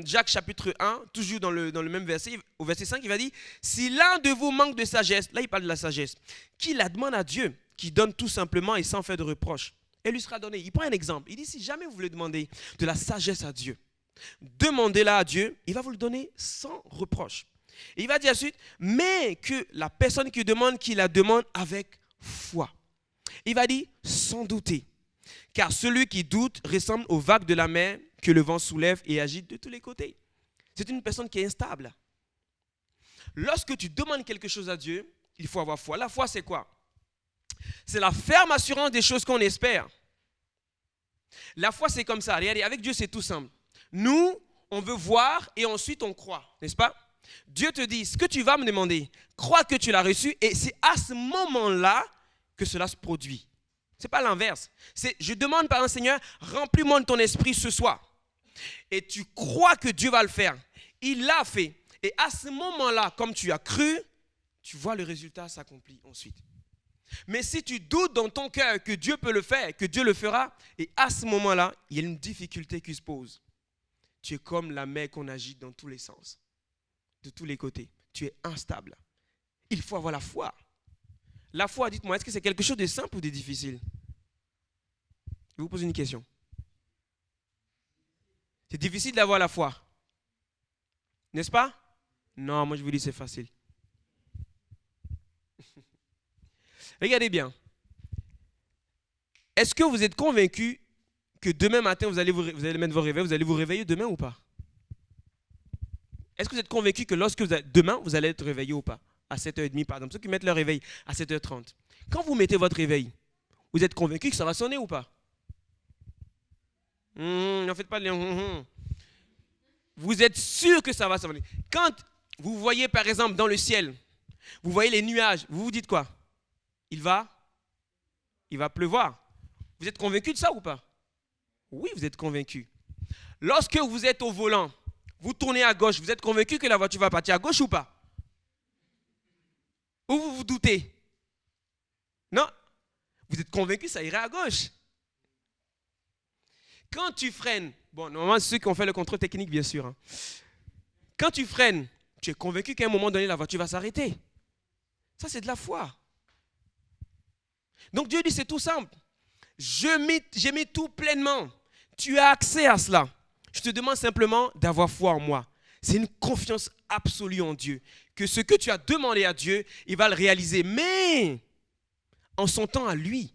Jacques chapitre 1, toujours dans le même verset, au verset 5, il va dire, si l'un de vous manque de sagesse, là il parle de la sagesse, qu'il la demande à Dieu, qui donne tout simplement et sans faire de reproche, elle lui sera donnée. Il prend un exemple, il dit, si jamais vous voulez demander de la sagesse à Dieu, demandez-la à Dieu, il va vous le donner sans reproche. Et il va dire ensuite, mais que la personne qui demande, qu'il la demande avec foi. Il va dire, sans douter, car celui qui doute ressemble aux vagues de la mer, que le vent soulève et agite de tous les côtés. C'est une personne qui est instable. Lorsque tu demandes quelque chose à Dieu, il faut avoir foi. La foi, c'est quoi? C'est la ferme assurance des choses qu'on espère. La foi, c'est comme ça. Regardez, avec Dieu, c'est tout simple. Nous, on veut voir et ensuite on croit, n'est-ce pas? Dieu te dit, ce que tu vas me demander, crois que tu l'as reçu et c'est à ce moment-là que cela se produit. Ce n'est pas l'inverse. C'est, je demande par un Seigneur, remplis-moi de ton esprit ce soir. Et tu crois que Dieu va le faire. Il l'a fait. Et à ce moment-là, comme tu as cru, tu vois le résultat s'accomplir ensuite. Mais si tu doutes dans ton cœur que Dieu peut le faire, que Dieu le fera, et à ce moment-là, il y a une difficulté qui se pose. Tu es comme la mer qu'on agite dans tous les sens, de tous les côtés. Tu es instable. Il faut avoir la foi. La foi, dites-moi, est-ce que c'est quelque chose de simple ou de difficile? Je vous pose une question. C'est difficile d'avoir la foi. N'est-ce pas? Non, moi je vous dis c'est facile. Regardez bien. Est-ce que vous êtes convaincu que demain matin, vous allez mettre vos réveils, vous allez vous réveiller demain ou pas? Est-ce que vous êtes convaincu que demain, vous allez être réveillé ou pas? À 7h30 par exemple. Ceux qui mettent leur réveil à 7h30. Quand vous mettez votre réveil, vous êtes convaincu que ça va sonner ou pas? N'en faites pas les... Vous êtes sûr que ça va sonner. Quand vous voyez par exemple dans le ciel, vous voyez les nuages, vous vous dites quoi? Il va pleuvoir. Vous êtes convaincu de ça ou pas? Oui, vous êtes convaincu. Lorsque vous êtes au volant, vous tournez à gauche, vous êtes convaincu que la voiture va partir à gauche ou pas? Ou vous vous doutez? Non, vous êtes convaincu que ça irait à gauche. Quand tu freines, bon, normalement, c'est ceux qui ont fait le contrôle technique, bien sûr. Hein. Quand tu freines, tu es convaincu qu'à un moment donné, la voiture va s'arrêter. Ça, c'est de la foi. Donc Dieu dit, c'est tout simple. J'ai mis tout pleinement. Tu as accès à cela. Je te demande simplement d'avoir foi en moi. C'est une confiance absolue en Dieu. Que ce que tu as demandé à Dieu, il va le réaliser. Mais en son temps à lui.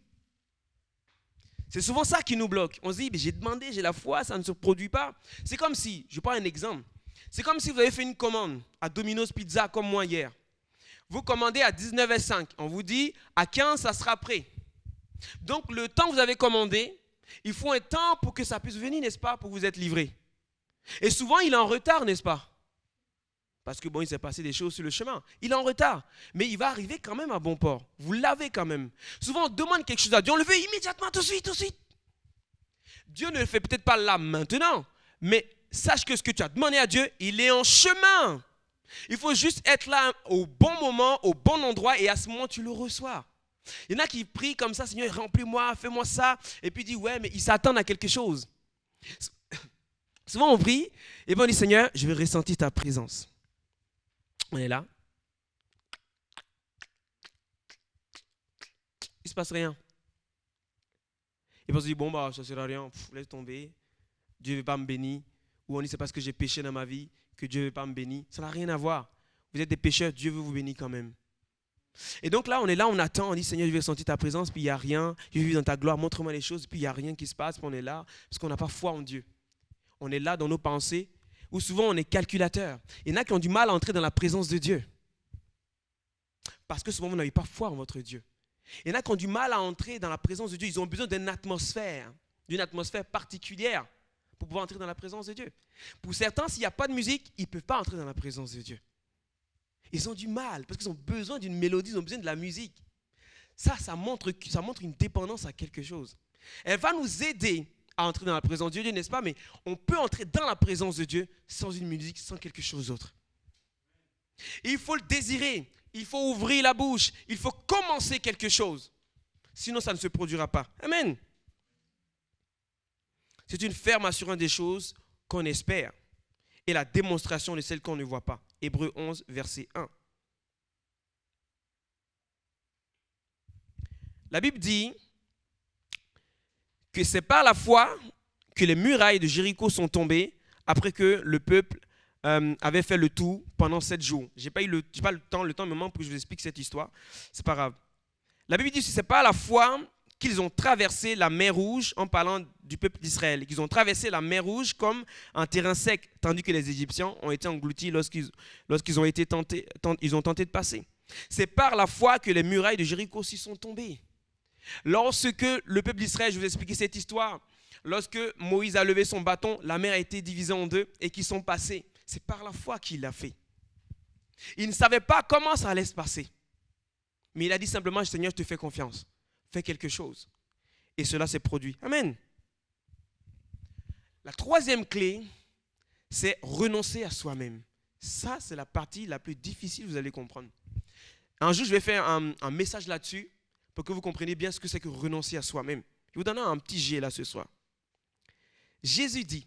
C'est souvent ça qui nous bloque. On se dit, j'ai demandé, j'ai la foi, ça ne se produit pas. C'est comme si, je prends un exemple. C'est comme si vous avez fait une commande à Domino's Pizza comme moi hier. Vous commandez à 19h05. On vous dit, à 15, ça sera prêt. Donc, le temps que vous avez commandé, il faut un temps pour que ça puisse venir, n'est-ce pas, pour vous être livré. Et souvent, il est en retard, n'est-ce pas? Parce que bon, il s'est passé des choses sur le chemin. Il est en retard, mais il va arriver quand même à bon port. Vous l'avez quand même. Souvent, on demande quelque chose à Dieu, on le veut immédiatement, tout de suite, tout de suite. Dieu ne le fait peut-être pas là maintenant, mais sache que ce que tu as demandé à Dieu, il est en chemin. Il faut juste être là au bon moment, au bon endroit, et à ce moment, tu le reçois. Il y en a qui prient comme ça, Seigneur, remplis-moi, fais-moi ça, et puis ils disent, ouais, mais ils s'attendent à quelque chose. Souvent, on prie, et puis on dit, Seigneur, je vais ressentir ta présence. On est là. Il ne se passe rien. Et puis on se dit, bon, bah, ça ne sert à rien, laisse tomber. Dieu ne veut pas me bénir. Ou on dit, c'est parce que j'ai péché dans ma vie que Dieu ne veut pas me bénir. Ça n'a rien à voir. Vous êtes des pécheurs, Dieu veut vous bénir quand même. Et donc là, on est là, on attend, on dit, Seigneur, je vais ressentir ta présence, puis il n'y a rien. Je vais vivre dans ta gloire, montre-moi les choses, puis il n'y a rien qui se passe, puis on est là, parce qu'on n'a pas foi en Dieu. On est là dans nos pensées, où souvent on est calculateur. Il y en a qui ont du mal à entrer dans la présence de Dieu. Parce que souvent vous n'avez pas foi en votre Dieu. Il y en a qui ont du mal à entrer dans la présence de Dieu. Ils ont besoin d'une atmosphère particulière pour pouvoir entrer dans la présence de Dieu. Pour certains, s'il n'y a pas de musique, ils ne peuvent pas entrer dans la présence de Dieu. Ils ont du mal parce qu'ils ont besoin d'une mélodie, ils ont besoin de la musique. Ça montre une dépendance à quelque chose. Elle va nous aider à entrer dans la présence de Dieu, n'est-ce pas? Mais on peut entrer dans la présence de Dieu sans une musique, sans quelque chose d'autre. Il faut le désirer, il faut ouvrir la bouche, il faut commencer quelque chose. Sinon, ça ne se produira pas. Amen. C'est une ferme assurance des choses qu'on espère et la démonstration de celles qu'on ne voit pas. Hébreux 11, verset 1. La Bible dit que c'est par la foi que les murailles de Jéricho sont tombées après que le peuple avait fait le tour pendant 7 jours. Je n'ai pas le temps me manque pour que je vous explique cette histoire. C'est pas grave. La Bible dit que c'est par la foi qu'ils ont traversé la mer Rouge, en parlant du peuple d'Israël, qu'ils ont traversé la mer Rouge comme un terrain sec, tandis que les Égyptiens ont été engloutis lorsqu'ils ont tenté de passer. C'est par la foi que les murailles de Jéricho s'y sont tombées. Lorsque le peuple d'Israël, je vous ai expliqué cette histoire, Lorsque Moïse a levé son bâton, la mer a été divisée en deux et qu'ils sont passés. C'est par la foi qu'il l'a fait. Il ne savait pas comment ça allait se passer. Mais il a dit simplement, Seigneur, je te fais confiance. Fais quelque chose. Et cela s'est produit. Amen. La troisième clé, c'est renoncer à soi-même. Ça, c'est la partie la plus difficile, vous allez comprendre. Un jour, je vais faire un message là-dessus pour que vous compreniez bien ce que c'est que renoncer à soi-même. Je vous donne un petit G là ce soir. Jésus dit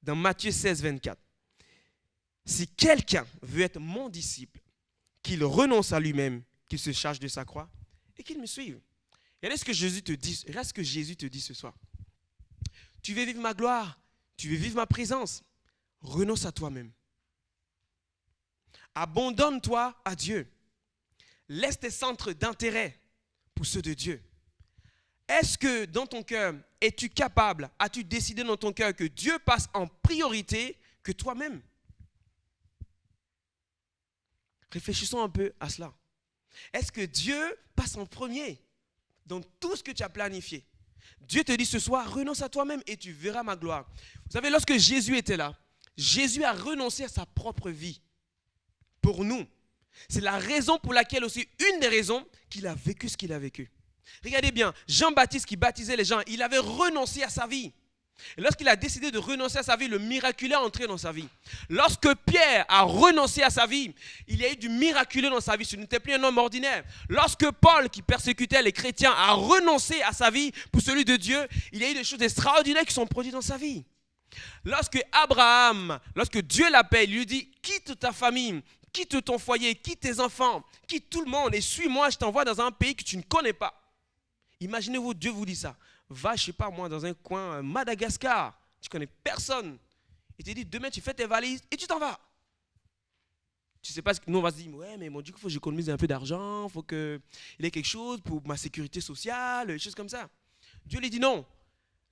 dans Matthieu 16, 24, « Si quelqu'un veut être mon disciple, qu'il renonce à lui-même, qu'il se charge de sa croix et qu'il me suive. » Regardez ce que Jésus te dit. Regarde ce que Jésus te dit ce soir. Tu veux vivre ma gloire, tu veux vivre ma présence, renonce à toi-même. Abandonne-toi à Dieu. Laisse tes centres d'intérêt pour ceux de Dieu. Est-ce que dans ton cœur, es-tu capable, as-tu décidé dans ton cœur que Dieu passe en priorité que toi-même? Réfléchissons un peu à cela. Est-ce que Dieu passe en premier dans tout ce que tu as planifié? Dieu te dit ce soir, renonce à toi-même et tu verras ma gloire. Vous savez, lorsque Jésus était là, Jésus a renoncé à sa propre vie pour nous. C'est la raison pour laquelle aussi, une des raisons qu'il a vécu ce qu'il a vécu. Regardez bien, Jean-Baptiste qui baptisait les gens, il avait renoncé à sa vie. Et lorsqu'il a décidé de renoncer à sa vie, le miraculeux est entré dans sa vie. Lorsque Pierre a renoncé à sa vie, il y a eu du miraculeux dans sa vie. Ce n'était plus un homme ordinaire. Lorsque Paul, qui persécutait les chrétiens, a renoncé à sa vie pour celui de Dieu, il y a eu des choses extraordinaires qui sont produites dans sa vie. Lorsque Abraham, lorsque Dieu l'appelle, il lui dit, quitte ta famille, quitte ton foyer, quitte tes enfants, quitte tout le monde et suis-moi, je t'envoie dans un pays que tu ne connais pas. Imaginez-vous, Dieu vous dit ça. Va, je ne sais pas moi, dans un coin Madagascar, tu ne connais personne. Il te dit, demain tu fais tes valises et tu t'en vas. Tu ne sais pas ce que nous on va se dire, ouais, mais mon Dieu, il faut que j'économise un peu d'argent, il faut qu'il ait quelque chose pour ma sécurité sociale, des choses comme ça. Dieu lui dit non,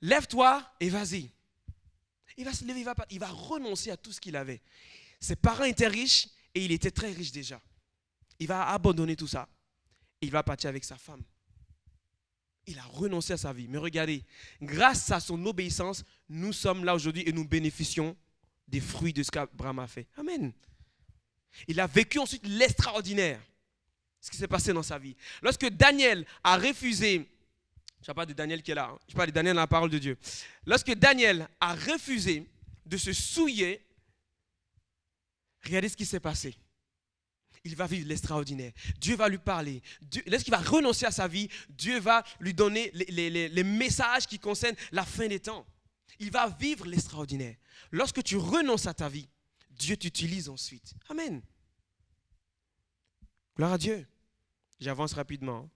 lève-toi et vas-y. Il va se lever, il va renoncer à tout ce qu'il avait. Ses parents étaient riches et il était très riche déjà. Il va abandonner tout ça et il va partir avec sa femme. Il a renoncé à sa vie. Mais regardez, grâce à son obéissance, nous sommes là aujourd'hui et nous bénéficions des fruits de ce qu'Abraham a fait. Amen. Il a vécu ensuite l'extraordinaire. Ce qui s'est passé dans sa vie. Lorsque Daniel a refusé, je ne parle pas de Daniel qui est là, je parle de Daniel dans la parole de Dieu. Lorsque Daniel a refusé de se souiller, regardez ce qui s'est passé. Il va vivre l'extraordinaire. Dieu va lui parler. Lorsqu'il va renoncer à sa vie, Dieu va lui donner les messages qui concernent la fin des temps. Il va vivre l'extraordinaire. Lorsque tu renonces à ta vie, Dieu t'utilise ensuite. Amen. Gloire à Dieu. J'avance rapidement.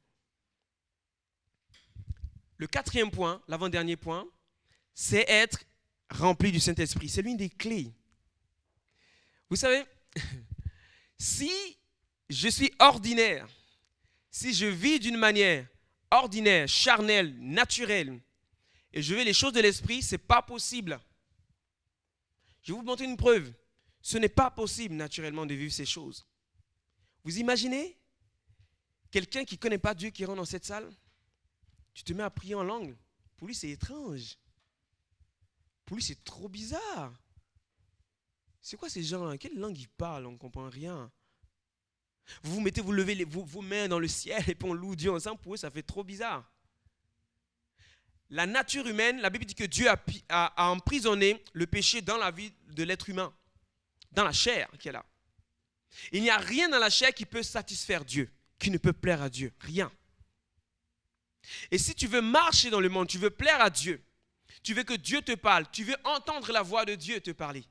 Le quatrième point, l'avant-dernier point, c'est être rempli du Saint-Esprit. C'est l'une des clés. Vous savez, si je suis ordinaire, si je vis d'une manière ordinaire, charnelle, naturelle, et je veux les choses de l'esprit, ce n'est pas possible. Je vais vous montrer une preuve. Ce n'est pas possible naturellement de vivre ces choses. Vous imaginez quelqu'un qui ne connaît pas Dieu qui rentre dans cette salle? Tu te mets à prier en langue. Pour lui, c'est étrange. Pour lui, c'est trop bizarre. C'est quoi ces gens-là? Quelle langue ils parlent? On ne comprend rien. Vous levez vos mains dans le ciel et puis on loue Dieu ensemble. Pour eux, ça fait trop bizarre. La nature humaine, la Bible dit que Dieu a emprisonné le péché dans la vie de l'être humain, dans la chair qui est là. Il n'y a rien dans la chair qui peut satisfaire Dieu, qui ne peut plaire à Dieu. Rien. Et si tu veux marcher dans le monde, tu veux plaire à Dieu, tu veux que Dieu te parle, tu veux entendre la voix de Dieu te parler,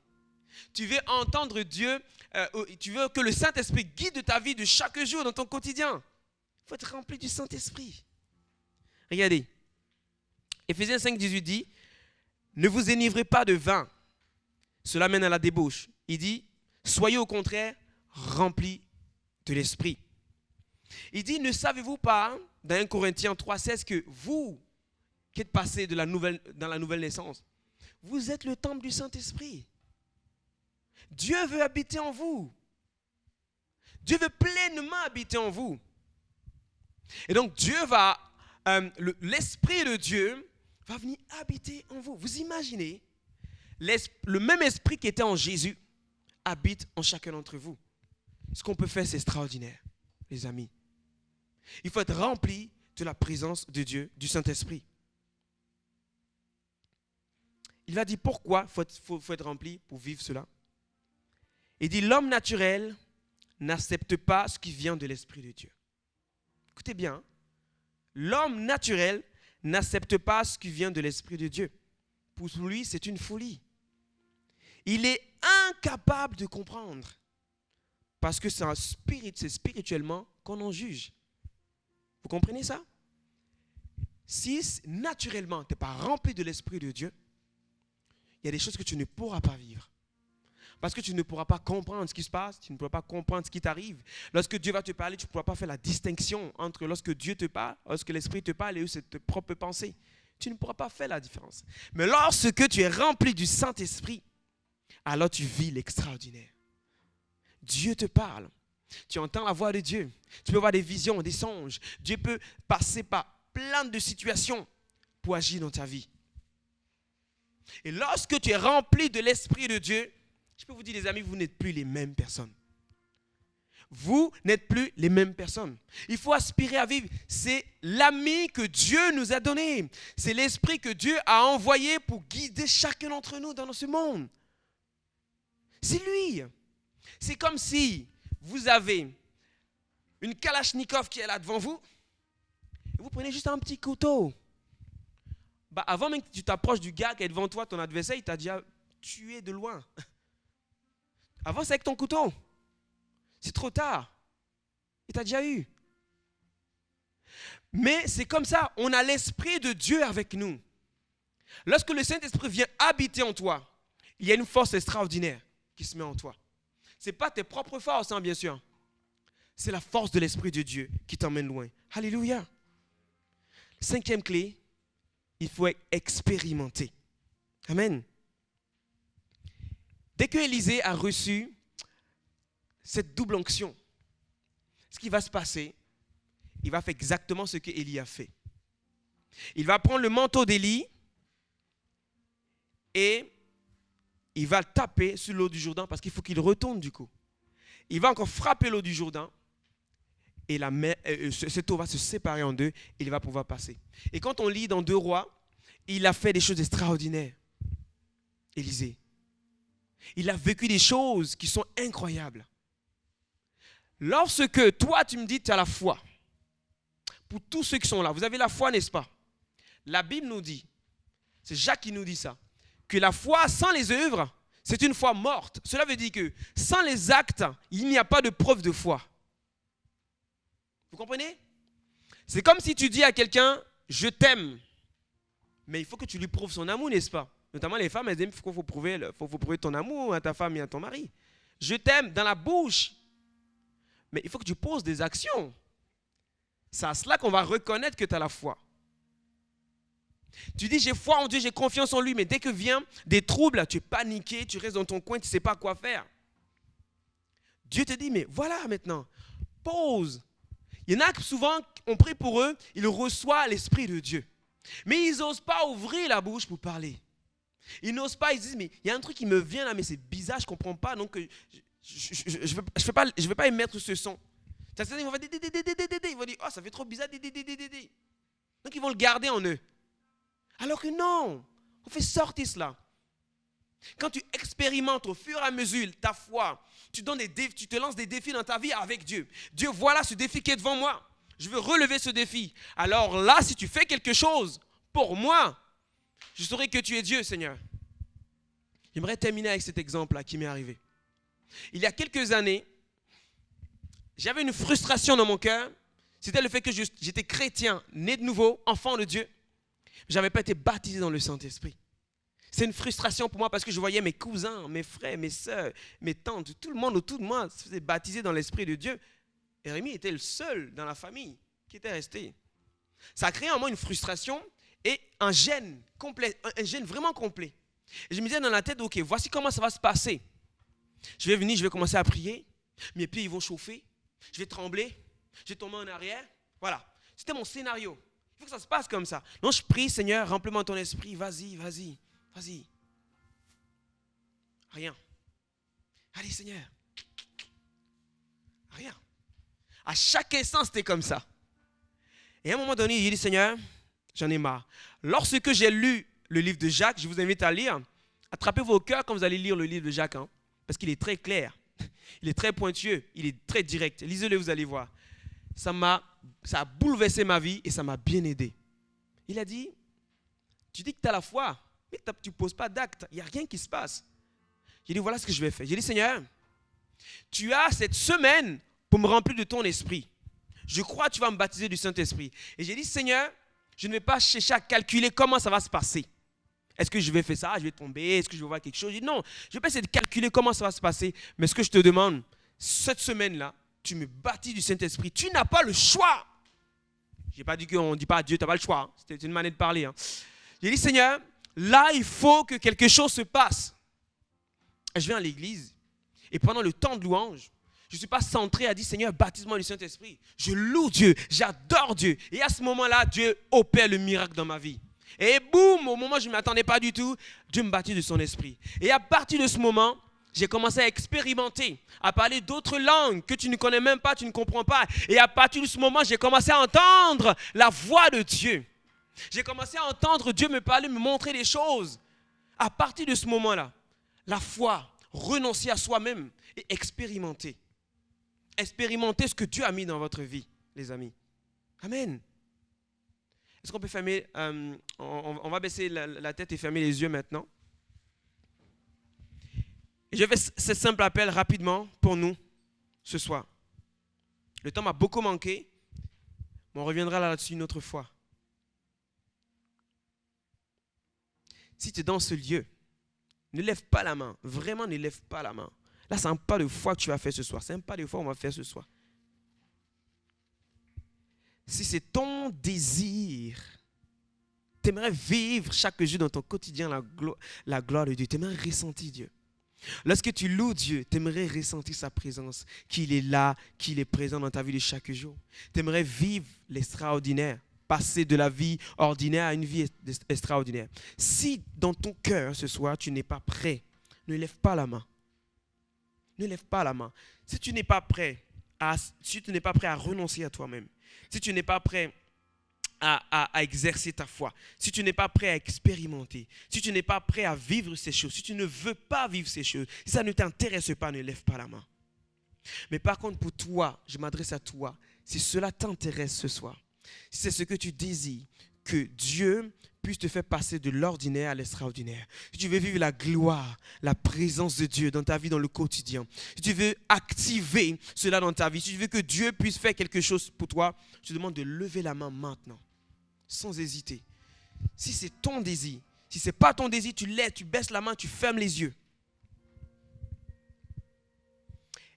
tu veux entendre Dieu, tu veux que le Saint-Esprit guide ta vie de chaque jour dans ton quotidien. Il faut être rempli du Saint-Esprit. Regardez, Éphésiens 5, 18 dit, ne vous enivrez pas de vin, cela mène à la débauche. Il dit, soyez au contraire remplis de l'Esprit. Il dit, ne savez-vous pas, dans 1 Corinthiens 3, 16, que vous qui êtes passés dans la nouvelle naissance, vous êtes le temple du Saint-Esprit. Dieu veut habiter en vous. Dieu veut pleinement habiter en vous. Et donc Dieu va, l'Esprit de Dieu va venir habiter en vous. Vous imaginez, le même esprit qui était en Jésus habite en chacun d'entre vous. Ce qu'on peut faire, c'est extraordinaire, les amis. Il faut être rempli de la présence de Dieu, du Saint-Esprit. Il va dire pourquoi il faut être rempli pour vivre cela. Il dit, l'homme naturel n'accepte pas ce qui vient de l'Esprit de Dieu. Écoutez bien, hein? L'homme naturel n'accepte pas ce qui vient de l'Esprit de Dieu. Pour lui, c'est une folie. Il est incapable de comprendre. Parce que c'est spirituellement qu'on en juge. Vous comprenez ça? Si naturellement, tu n'es pas rempli de l'Esprit de Dieu, il y a des choses que tu ne pourras pas vivre. Parce que tu ne pourras pas comprendre ce qui se passe, tu ne pourras pas comprendre ce qui t'arrive. Lorsque Dieu va te parler, tu ne pourras pas faire la distinction entre lorsque Dieu te parle, lorsque l'Esprit te parle et c'est tes propres pensées. Tu ne pourras pas faire la différence. Mais lorsque tu es rempli du Saint-Esprit, alors tu vis l'extraordinaire. Dieu te parle. Tu entends la voix de Dieu. Tu peux avoir des visions, des songes. Dieu peut passer par plein de situations pour agir dans ta vie. Et lorsque tu es rempli de l'Esprit de Dieu, je peux vous dire, les amis, vous n'êtes plus les mêmes personnes. Vous n'êtes plus les mêmes personnes. Il faut aspirer à vivre. C'est l'ami que Dieu nous a donné. C'est l'Esprit que Dieu a envoyé pour guider chacun d'entre nous dans ce monde. C'est lui. C'est comme si vous avez une Kalachnikov qui est là devant vous. Et vous prenez juste un petit couteau. Avant même que tu t'approches du gars qui est devant toi, ton adversaire, il t'a déjà tué de loin. Avance avec ton couteau. C'est trop tard. Il t'a déjà eu. Mais c'est comme ça. On a l'Esprit de Dieu avec nous. Lorsque le Saint-Esprit vient habiter en toi, il y a une force extraordinaire qui se met en toi. Ce n'est pas tes propres forces, hein, bien sûr. C'est la force de l'Esprit de Dieu qui t'emmène loin. Alléluia. Cinquième clé, il faut expérimenter. Amen. Dès que Élisée a reçu cette double onction, ce qui va se passer, il va faire exactement ce que Élie a fait. Il va prendre le manteau d'Élie et il va taper sur l'eau du Jourdain parce qu'il faut qu'il retourne du coup. Il va encore frapper l'eau du Jourdain et cette eau va se séparer en deux et il va pouvoir passer. Et quand on lit dans 2 Rois, il a fait des choses extraordinaires, Élisée. Il a vécu des choses qui sont incroyables. Lorsque toi, tu me dis que tu as la foi, pour tous ceux qui sont là, vous avez la foi, n'est-ce pas? La Bible nous dit, c'est Jacques qui nous dit ça, que la foi sans les œuvres, c'est une foi morte. Cela veut dire que sans les actes, il n'y a pas de preuve de foi. Vous comprenez? C'est comme si tu dis à quelqu'un, je t'aime, mais il faut que tu lui prouves son amour, n'est-ce pas? Notamment les femmes, elles aiment qu'il faut prouver ton amour à ta femme et à ton mari. Je t'aime dans la bouche. Mais il faut que tu poses des actions. C'est à cela qu'on va reconnaître que tu as la foi. Tu dis, j'ai foi en Dieu, j'ai confiance en lui, mais dès que viennent des troubles, tu es paniqué, tu restes dans ton coin, tu ne sais pas quoi faire. Dieu te dit, mais voilà maintenant, pose. Il y en a qui souvent, on prie pour eux, ils reçoivent l'Esprit de Dieu. Mais ils n'osent pas ouvrir la bouche pour parler. Ils n'osent pas, ils disent, mais il y a un truc qui me vient là, mais c'est bizarre, je ne comprends pas, donc je ne vais pas émettre ce son. Ils vont faire ils vont dire, oh, ça fait trop bizarre, donc ils vont le garder en eux. Alors que non, on fait sortir cela. Quand tu expérimentes au fur et à mesure ta foi, tu te lances des défis dans ta vie avec Dieu. Dieu, voilà ce défi qui est devant moi. Je veux relever ce défi. Alors là, si tu fais quelque chose pour moi, je saurai que tu es Dieu, Seigneur. J'aimerais terminer avec cet exemple-là qui m'est arrivé. Il y a quelques années, j'avais une frustration dans mon cœur. C'était le fait que j'étais chrétien, né de nouveau, enfant de Dieu. Je n'avais pas été baptisé dans le Saint-Esprit. C'est une frustration pour moi parce que je voyais mes cousins, mes frères, mes soeurs, mes tantes, tout le monde autour de moi se faisait baptiser dans l'Esprit de Dieu. Et Rémi était le seul dans la famille qui était resté. Ça a créé en moi une frustration et un gêne complet, un gêne vraiment complet. Et je me disais dans la tête, ok, voici comment ça va se passer. Je vais venir, je vais commencer à prier, mes pieds ils vont chauffer, je vais trembler, je vais tomber en arrière. Voilà, c'était mon scénario. faut que ça se passe comme ça. Non, je prie, Seigneur, remplis-moi ton esprit. Vas-y. Rien. Allez, Seigneur. Rien. À chaque instant, c'était comme ça. Et à un moment donné, j'ai dit, Seigneur, j'en ai marre. Lorsque j'ai lu le livre de Jacques, je vous invite à lire. Attrapez vos cœurs quand vous allez lire le livre de Jacques, hein, parce qu'il est très clair. Il est très pointueux. Il est très direct. Lisez-le, vous allez voir. Ça a bouleversé ma vie et ça m'a bien aidé. Il a dit, tu dis que tu as la foi, mais tu ne poses pas d'acte. Il n'y a rien qui se passe. J'ai dit, voilà ce que je vais faire. J'ai dit, Seigneur, tu as cette semaine pour me remplir de ton esprit. Je crois que tu vas me baptiser du Saint-Esprit. Et j'ai dit, Seigneur, je ne vais pas chercher à calculer comment ça va se passer. Est-ce que je vais faire ça, je vais tomber, est-ce que je vais voir quelque chose? J'ai dit, non, je ne vais pas essayer de calculer comment ça va se passer. Mais ce que je te demande, cette semaine-là, tu me baptises du Saint-Esprit. Tu n'as pas le choix. Je n'ai pas dit qu'on ne dit pas à Dieu, tu n'as pas le choix. Hein. C'était une manière de parler. Hein. J'ai dit, Seigneur, là, il faut que quelque chose se passe. Et je viens à l'église. Et pendant le temps de louange, je ne suis pas centré à dire, Seigneur, baptise-moi du Saint-Esprit. Je loue Dieu, j'adore Dieu. Et à ce moment-là, Dieu opère le miracle dans ma vie. Et boum, au moment où je ne m'attendais pas du tout, Dieu me baptise de son esprit. Et à partir de ce moment, j'ai commencé à expérimenter, à parler d'autres langues que tu ne connais même pas, tu ne comprends pas. Et à partir de ce moment, j'ai commencé à entendre la voix de Dieu. J'ai commencé à entendre Dieu me parler, me montrer des choses. À partir de ce moment-là, la foi, renoncer à soi-même et expérimenter. Expérimenter ce que Dieu a mis dans votre vie, les amis. Amen. Est-ce qu'on peut fermer, on va baisser la tête et fermer les yeux maintenant. Et je fais ce simple appel rapidement pour nous ce soir. Le temps m'a beaucoup manqué, mais on reviendra là-dessus une autre fois. Si tu es dans ce lieu, ne lève pas la main. Vraiment, ne lève pas la main. Là, ce n'est pas de foi que tu vas faire ce soir. Ce n'est pas de foi qu'on va faire ce soir. Si c'est ton désir, tu aimerais vivre chaque jour dans ton quotidien la gloire de Dieu. Tu aimerais ressentir Dieu. Lorsque tu loues Dieu, tu aimerais ressentir sa présence, qu'il est là, qu'il est présent dans ta vie de chaque jour. Tu aimerais vivre l'extraordinaire, passer de la vie ordinaire à une vie extraordinaire. Si dans ton cœur ce soir, tu n'es pas prêt, ne lève pas la main. Ne lève pas la main. Si tu n'es pas prêt à renoncer à toi-même, si tu n'es pas prêt à exercer ta foi, si tu n'es pas prêt à expérimenter, si tu n'es pas prêt à vivre ces choses, si tu ne veux pas vivre ces choses, si ça ne t'intéresse pas, ne lève pas la main. Mais par contre, pour toi, je m'adresse à toi, si cela t'intéresse ce soir, si c'est ce que tu désires, que Dieu puisse te faire passer de l'ordinaire à l'extraordinaire. Si tu veux vivre la gloire, la présence de Dieu dans ta vie, dans le quotidien, si tu veux activer cela dans ta vie, si tu veux que Dieu puisse faire quelque chose pour toi, je te demande de lever la main maintenant, sans hésiter. Si c'est ton désir, si ce n'est pas ton désir, tu lèves, tu baisses la main, tu fermes les yeux.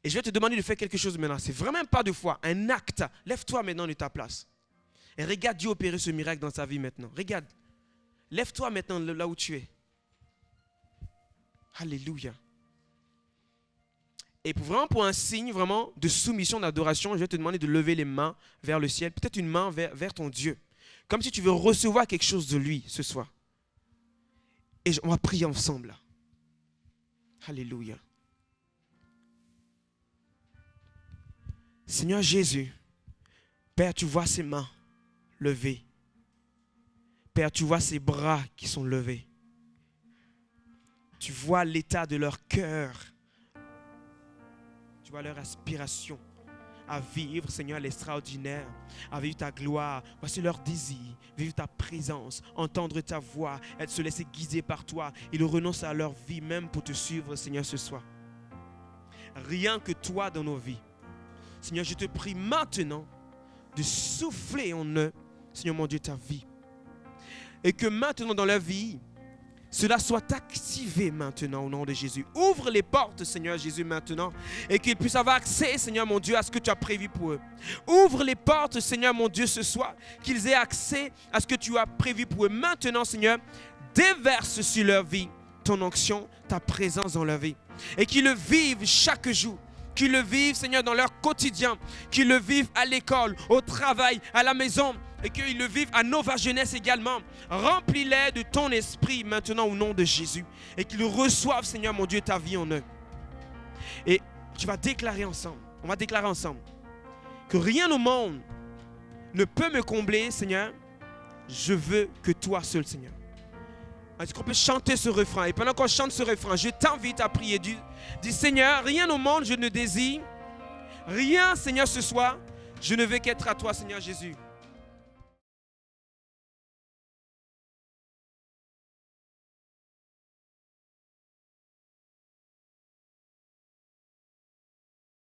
Et je vais te demander de faire quelque chose maintenant. Ce n'est vraiment pas de foi, un acte. Lève-toi maintenant de ta place. Et regarde Dieu opérer ce miracle dans ta vie maintenant. Regarde. Lève-toi maintenant là où tu es. Alléluia. Et pour un signe vraiment de soumission, d'adoration, je vais te demander de lever les mains vers le ciel. Peut-être une main vers ton Dieu. Comme si tu veux recevoir quelque chose de lui ce soir. Et on va prier ensemble. Alléluia. Seigneur Jésus, Père, tu vois ces mains levées. Père, tu vois ces bras qui sont levés. Tu vois l'état de leur cœur. Tu vois leur aspiration à vivre, Seigneur, l'extraordinaire, à vivre ta gloire. Voici leur désir, vivre ta présence, entendre ta voix, se laisser guider par toi. Ils renoncent à leur vie même pour te suivre, Seigneur, ce soir. Rien que toi dans nos vies. Seigneur, je te prie maintenant de souffler en eux, Seigneur mon Dieu, ta vie. Et que maintenant dans leur vie, cela soit activé maintenant au nom de Jésus. Ouvre les portes, Seigneur Jésus, maintenant. Et qu'ils puissent avoir accès, Seigneur mon Dieu, à ce que tu as prévu pour eux. Ouvre les portes, Seigneur mon Dieu, ce soir. Qu'ils aient accès à ce que tu as prévu pour eux. Maintenant, Seigneur, déverse sur leur vie ton onction, ta présence dans leur vie. Et qu'ils le vivent chaque jour. Qu'ils le vivent, Seigneur, dans leur quotidien. Qu'ils le vivent à l'école, au travail, à la maison. et qu'ils le vivent à Nova Jeunesse également. Remplis-les de ton esprit maintenant au nom de Jésus. Et qu'ils reçoivent, Seigneur mon Dieu, ta vie en eux. Et tu vas déclarer ensemble, on va déclarer ensemble, que rien au monde ne peut me combler, Seigneur. Je veux que toi seul, Seigneur. Est-ce qu'on peut chanter ce refrain? Et pendant qu'on chante ce refrain, je t'invite à prier. Dis Seigneur, rien au monde je ne désire. Rien, Seigneur, ce soir. Je ne veux qu'être à toi, Seigneur Jésus.